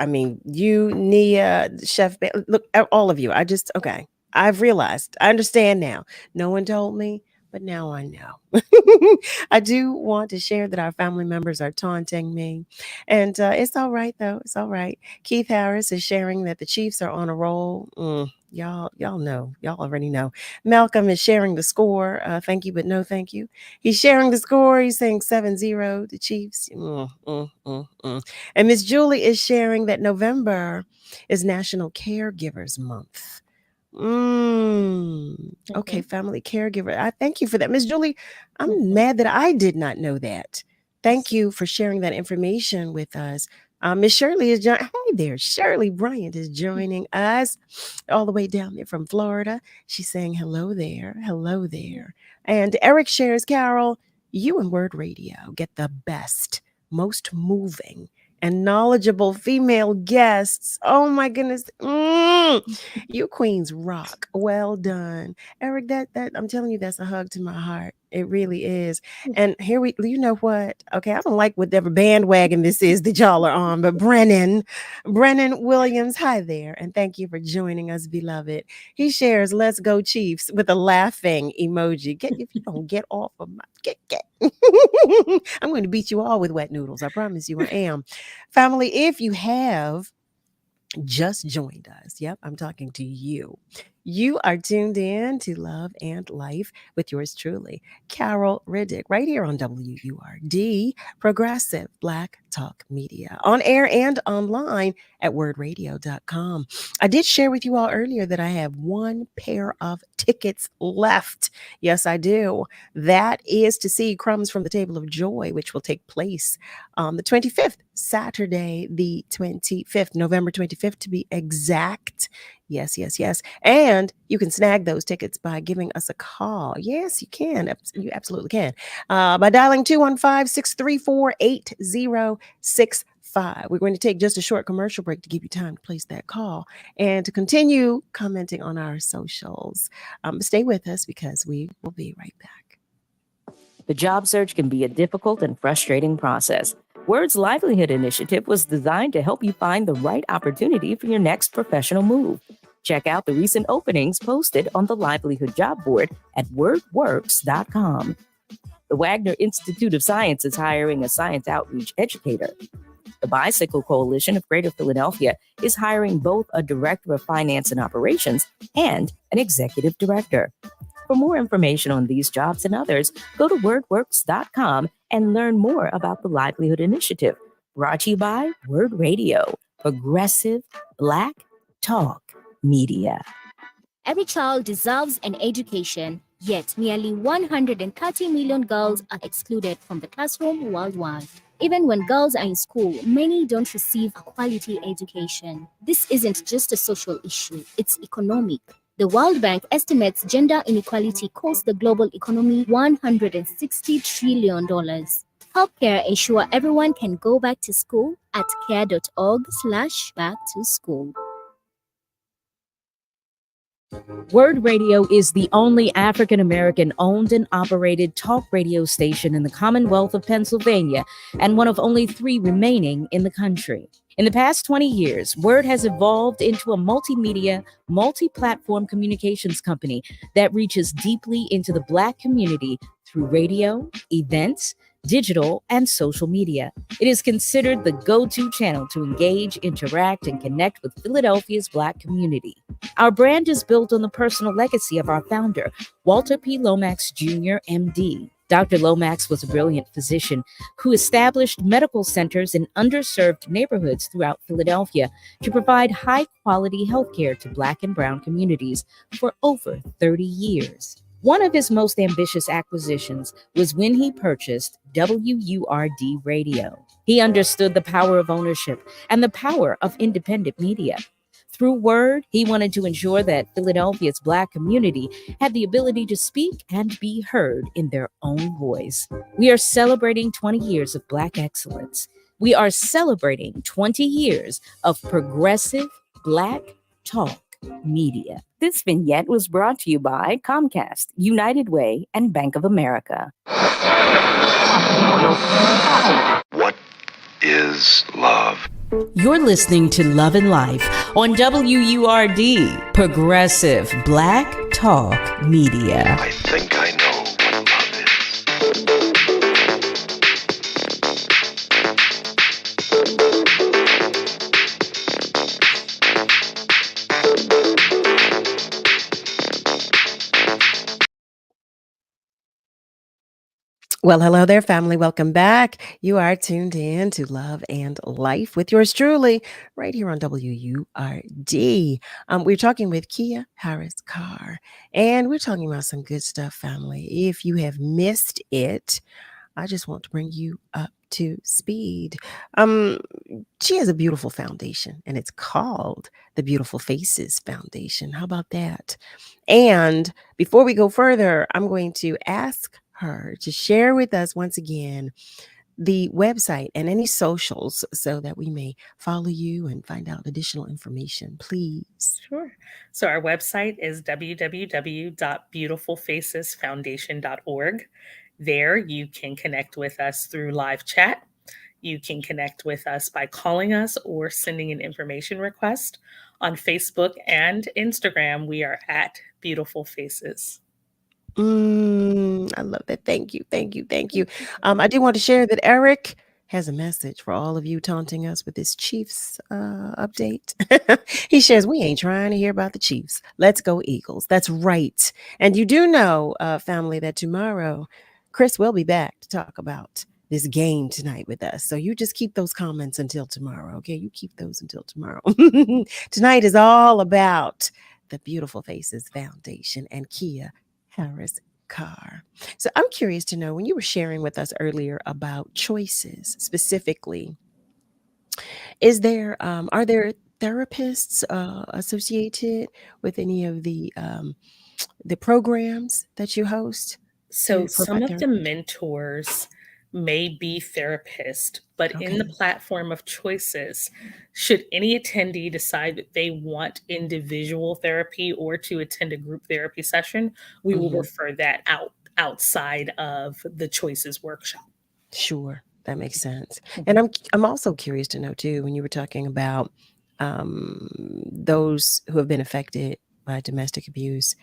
mean you, Nia, Chef, look, all of you. Okay. I've realized. I understand now. No one told me, but now I know. I do want to share that our family members are taunting me, and it's all right though. It's all right. Keith Harris is sharing that the Chiefs are on a roll. Y'all know. Y'all already know. Malcolm is sharing the score. Thank you, but no thank you. He's sharing the score. He's saying 7-0, the Chiefs. And Miss Julie is sharing that November is National Caregivers Month. Okay, family caregiver. I thank you for that. Miss Julie, I'm mad that I did not know that. Thank you for sharing that information with us. Miss Shirley is joining. Hi there, Shirley Bryant is joining us all the way down there from Florida. She's saying hello there. Hello there. And Eric shares, Carol, you and WURD Radio get the best, most moving, and knowledgeable female guests. Oh my goodness. You queens rock. Well done. Eric, that I'm telling you, that's a hug to my heart. It really is. And you know what? Okay, I don't like whatever bandwagon this is that y'all are on, but Brennan Williams, hi there. And thank you for joining us, beloved. He shares "Let's Go Chiefs" with a laughing emoji. If you don't get off of my get. I'm going to beat you all with wet noodles. I promise you I am. Family, if you have just joined us, yep, I'm talking to you. You are tuned in to Love and Life with yours truly, Carol Riddick, right here on WURD, Progressive Black Talk Media, on air and online at wordradio.com. I did share with you all earlier that I have one pair of tickets left. Yes, I do. That is to see Crumbs from the Table of Joy, which will take place on the 25th, Saturday, the 25th, November 25th to be exact. Yes. And you can snag those tickets by giving us a call. Yes, you can. You absolutely can. By dialing 215-634-8065. We're going to take just a short commercial break to give you time to place that call and to continue commenting on our socials. Stay with us because we will be right back. The job search can be a difficult and frustrating process. WURD's Livelihood Initiative was designed to help you find the right opportunity for your next professional move. Check out the recent openings posted on the Livelihood Job Board at wordworks.com. The Wagner Institute of Science is hiring a science outreach educator. The Bicycle Coalition of Greater Philadelphia is hiring both a director of finance and operations and an executive director. For more information on these jobs and others, go to wordworks.com and learn more about the Livelihood Initiative, brought to you by WURD Radio, Progressive Black Talk Media. Every child deserves an education, yet nearly 130 million girls are excluded from the classroom worldwide. Even when girls are in school, many don't receive a quality education. This isn't just a social issue, it's economic. The World Bank estimates gender inequality costs the global economy $160 trillion. Help CARE ensure everyone can go back to school at care.org/backtoschool. WURD Radio is the only African-American owned and operated talk radio station in the Commonwealth of Pennsylvania and one of only 3 remaining in the country. In the past 20 years, WURD has evolved into a multimedia, multi-platform communications company that reaches deeply into the Black community through radio, events, digital, and social media. It is considered the go-to channel to engage, interact, and connect with Philadelphia's Black community. Our brand is built on the personal legacy of our founder, Walter P. Lomax Jr., MD. Dr. Lomax was a brilliant physician who established medical centers in underserved neighborhoods throughout Philadelphia to provide high-quality healthcare to Black and Brown communities for over 30 years. One of his most ambitious acquisitions was when he purchased WURD Radio. He understood the power of ownership and the power of independent media. Through WURD, he wanted to ensure that Philadelphia's Black community had the ability to speak and be heard in their own voice. We are celebrating 20 years of Black excellence. We are celebrating 20 years of progressive Black talk media. This vignette was brought to you by Comcast, United Way, and Bank of America. What is love? You're listening to Love and Life on WURD, Progressive Black Talk Media. I think I know what love is. Well, hello there, family. Welcome back. You are tuned in to Love and Life with yours truly, right here on WURD. We're talking with Kia Harris-Carr, and we're talking about some good stuff, family. If you have missed it, I just want to bring you up to speed. She has a beautiful foundation, and it's called the Beautiful Faces Foundation. How about that? And before we go further, I'm going to ask her to share with us once again the website and any socials so that we may follow you and find out additional information, please? Sure. So our website is www.beautifulfacesfoundation.org. There you can connect with us through live chat. You can connect with us by calling us or sending an information request. On Facebook and Instagram, we are at Beautiful Faces. I love that. Thank you. Thank you. Thank you. I do want to share that Eric has a message for all of you taunting us with this Chiefs update. He shares, we ain't trying to hear about the Chiefs. Let's go Eagles. That's right. And you do know, family, that tomorrow Chris will be back to talk about this game tonight with us. So you just keep those comments until tomorrow. Okay. You keep those until tomorrow. Tonight is all about the Beautiful Faces Foundation and Kia Harris-Carr. So I'm curious to know, when you were sharing with us earlier about choices specifically, are there therapists associated with any of the programs that you host? So some of the mentors may be therapists, but in the platform of choices, should any attendee decide that they want individual therapy or to attend a group therapy session, we will refer that outside of the choices workshop. Sure, that makes sense. And I'm also curious to know too, when you were talking about those who have been affected by domestic abuse,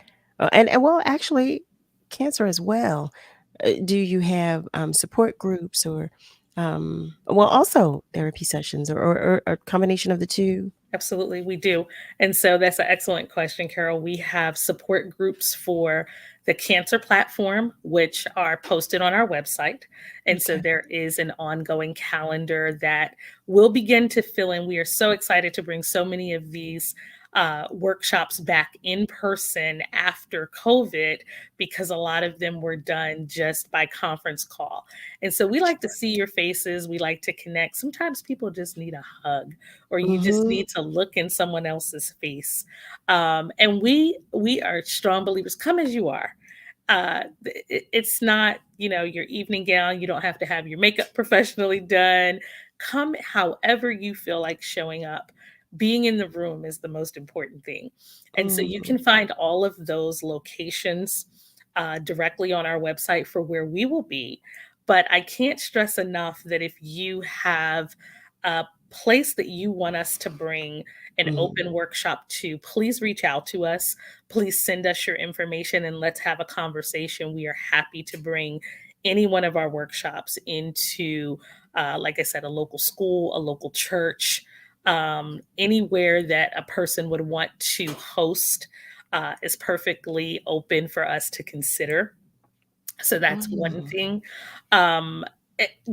and well, actually, cancer as well. Do you have support groups or also therapy sessions or a combination of the two? Absolutely, we do. And so that's an excellent question, Carol. We have support groups for the cancer platform, which are posted on our website. And so there is an ongoing calendar that will begin to fill in. We are so excited to bring so many of these workshops back in person after COVID, because a lot of them were done just by conference call. And so we like to see your faces. We like to connect. Sometimes people just need a hug, or you just need to look in someone else's face. And we are strong believers. Come as you are. It's not, your evening gown. You don't have to have your makeup professionally done. Come however you feel like showing up. Being in the room is the most important thing. And so you can find all of those locations directly on our website for where we will be. But I can't stress enough that if you have a place that you want us to bring an open workshop to, please reach out to us. Please send us your information and let's have a conversation. We are happy to bring any one of our workshops into, like I said, a local school, a local church, anywhere that a person would want to host is perfectly open for us to consider. So that's one thing.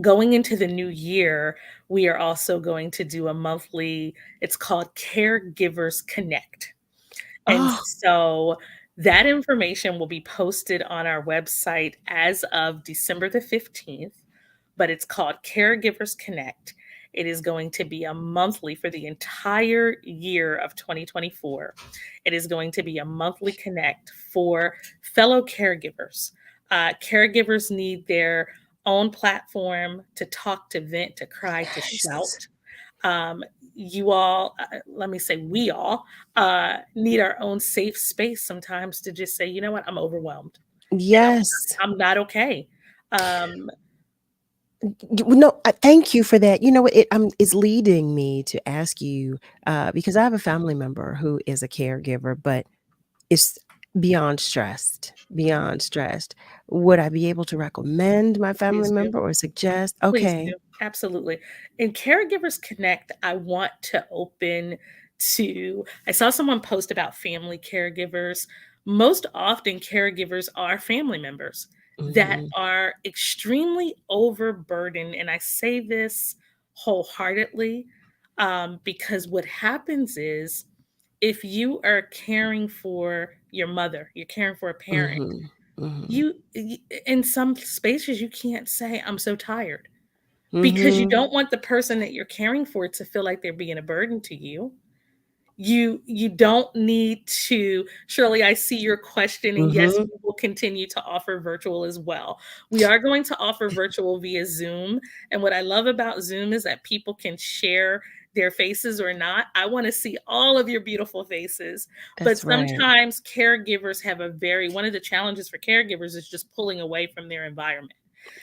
Going into the new year, we are also going to do a monthly, it's called Caregivers Connect. And so that information will be posted on our website as of December the 15th, but it's called Caregivers Connect. It is going to be a monthly for the entire year of 2024. It is going to be a monthly connect for fellow caregivers. Caregivers need their own platform to talk, to vent, to cry, to shout. You all, let me say, we all need our own safe space sometimes to just say, you know what, I'm overwhelmed. Yes. I'm not okay. No, thank you for that. You know what? It's leading me to ask you, because I have a family member who is a caregiver, but is beyond stressed. Would I be able to recommend my family member or suggest? Please Okay. do. Absolutely. In Caregivers Connect, I want to open to, I saw someone post about family caregivers. Most often, caregivers are family members that are extremely overburdened. And I say this wholeheartedly because what happens is, if you are caring for your mother, you're caring for a parent, you in some spaces you can't say, I'm so tired, because you don't want the person that you're caring for to feel like they're being a burden to you. You don't need to. Shirley, I see your question, and yes, we will continue to offer virtual as well. We are going to offer virtual via Zoom, and what I love about Zoom is that people can share their faces or not. I want to see all of your beautiful faces. That's But right. sometimes caregivers have one of the challenges for caregivers is just pulling away from their environment.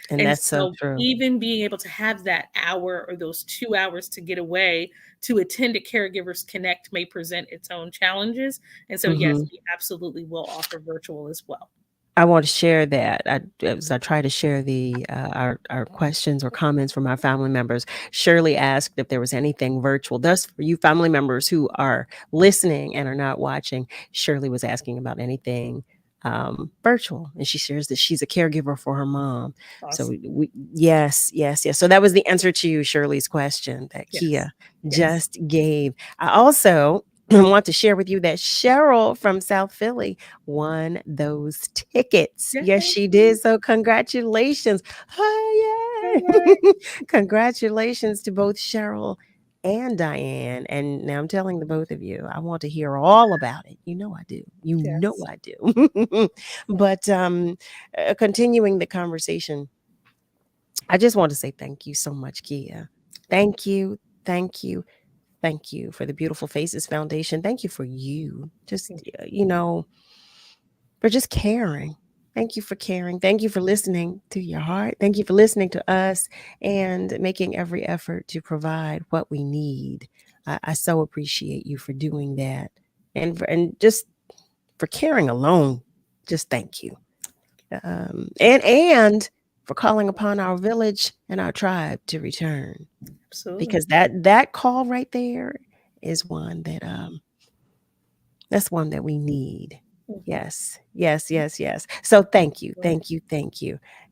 And that's so true. Even being able to have that hour or those 2 hours to get away to attend a Caregivers Connect may present its own challenges. And so, yes, we absolutely will offer virtual as well. I want to share that. As I try to share our questions or comments from our family members, Shirley asked if there was anything virtual. Thus, for you family members who are listening and are not watching, Shirley was asking about anything virtual, and she shares that she's a caregiver for her mom. Awesome. So yes. So that was the answer to Shirley's question that Kia just gave. I also want to share with you that Cheryl from South Philly won those tickets. Yay. Yes, she did. So congratulations. Oh, yay. Congratulations to both Cheryl and Diane. And now I'm telling the both of you, I want to hear all about it. You know I do. You know I do. But continuing the conversation, I just want to say thank you so much, Kia. Thank you. Thank you. Thank you for the Beautiful Faces Foundation. Thank you for you. Just, for just caring. Thank you for caring. Thank you for listening to your heart. Thank you for listening to us and making every effort to provide what we need. I so appreciate you for doing that. And just for caring alone. Just thank you. And for calling upon our village and our tribe to return. Absolutely. Because that call right there is one that that's one that we need. Yes. So thank you.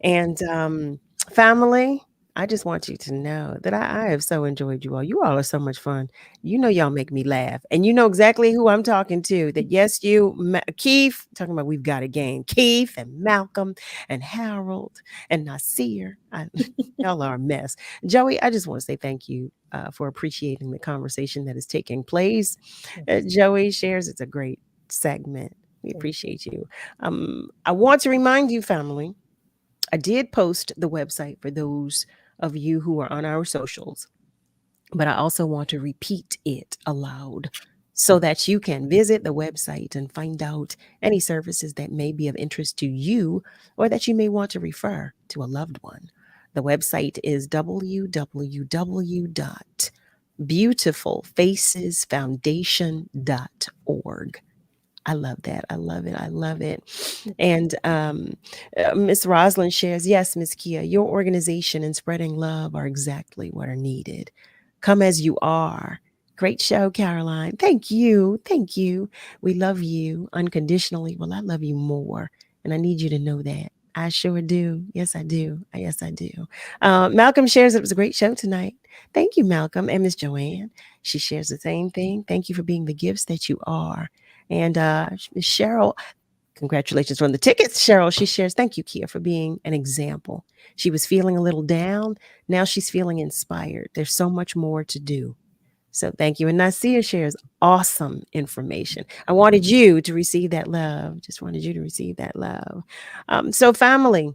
And family, I just want you to know that I have so enjoyed you all. You all are so much fun. You know, y'all make me laugh, and you know exactly who I'm talking to. That yes, Keith, talking about We've Got a Game. Keith and Malcolm and Harold and Nasir. Y'all are a mess. Joey, I just want to say thank you for appreciating the conversation that is taking place. Joey shares, it's a great segment. We appreciate you. I want to remind you, family, I did post the website for those of you who are on our socials, but I also want to repeat it aloud so that you can visit the website and find out any services that may be of interest to you or that you may want to refer to a loved one. The website is www.beautifulfacesfoundation.org. I love that. I love it. And Miss Roslyn shares, yes, Miss Kia, your organization and spreading love are exactly what are needed. Come as you are. Great show, Caroline. Thank you. We love you unconditionally. Well, I love you more. And I need you to know that. I sure do. Yes, I do. Malcolm shares it was a great show tonight. Thank you, Malcolm. And Miss Joanne, she shares the same thing. Thank you for being the gifts that you are. And Cheryl, congratulations on the tickets, Cheryl. She shares, thank you, Kia, for being an example. She was feeling a little down. Now she's feeling inspired. There's so much more to do. So thank you. And Nasir shares awesome information. I wanted you to receive that love. Just wanted you to receive that love. So family,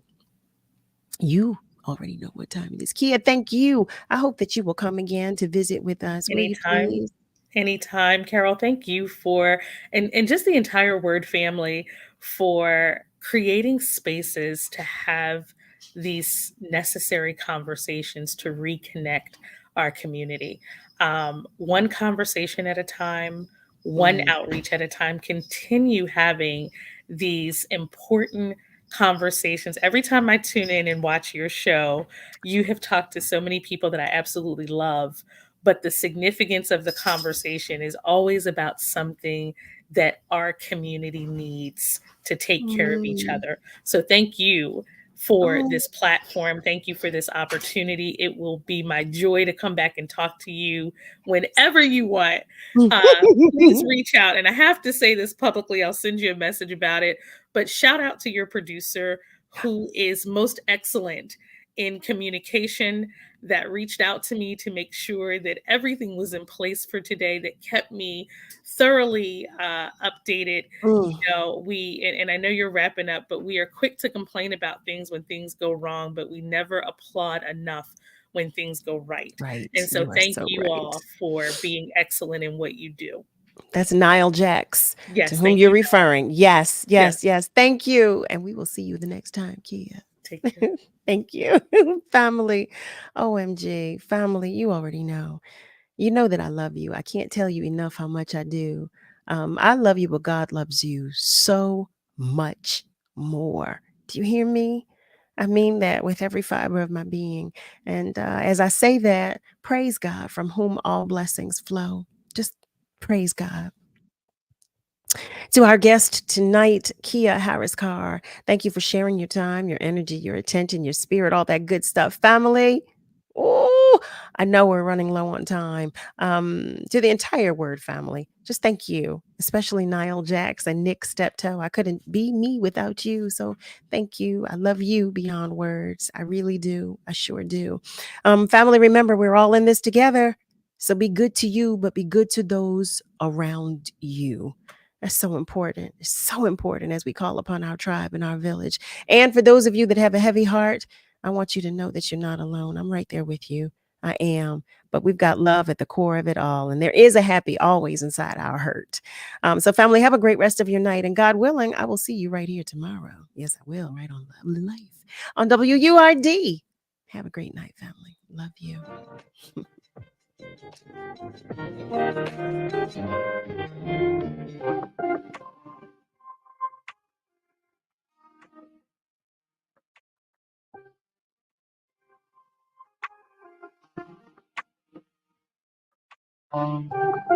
you already know what time it is. Kia, thank you. I hope that you will come again to visit with us. Anytime, Carol. Thank you for, and just the entire WURD family for creating spaces to have these necessary conversations to reconnect our community. One conversation at a time, one outreach at a time, continue having these important conversations. Every time I tune in and watch your show, you have talked to so many people that I absolutely love. But the significance of the conversation is always about something that our community needs to take care of each other. So thank you for this platform. Thank you for this opportunity. It will be my joy to come back and talk to you whenever you want. Please reach out. And I have to say this publicly. I'll send you a message about it. But shout out to your producer, who is most excellent in communication that reached out to me to make sure that everything was in place for today, that kept me thoroughly updated. You know, and I know you're wrapping up, but we are quick to complain about things when things go wrong, but we never applaud enough when things go right. Right. And so You are thank so you right. all for being excellent in what you do. That's Nile Jax, Yes, to whom thank you're you, referring. Yes, Yes. yes, yes. Thank you. And we will see you the next time, Kia. Take care. Thank you. Family. OMG. Family, you already know. You know that I love you. I can't tell you enough how much I do. I love you, but God loves you so much more. Do you hear me? I mean that with every fiber of my being. And as I say that, praise God, from whom all blessings flow. Just praise God. To our guest tonight, Kia Harris-Carr, thank you for sharing your time, your energy, your attention, your spirit, all that good stuff. Family, oh, I know we're running low on time. To the entire WURD family, just thank you, especially Niall Jax and Nick Steptoe. I couldn't be me without you, so thank you. I love you beyond words. I really do. I sure do. Family, remember, we're all in this together, so be good to you, but be good to those around you. That's so important. It's so important as we call upon our tribe and our village. And for those of you that have a heavy heart, I want you to know that you're not alone. I'm right there with you. I am. But we've got love at the core of it all. And there is a happy always inside our hurt. So family, have a great rest of your night. And God willing, I will see you right here tomorrow. Yes, I will. Right on Lovely Life on WURD. Have a great night, family. Love you.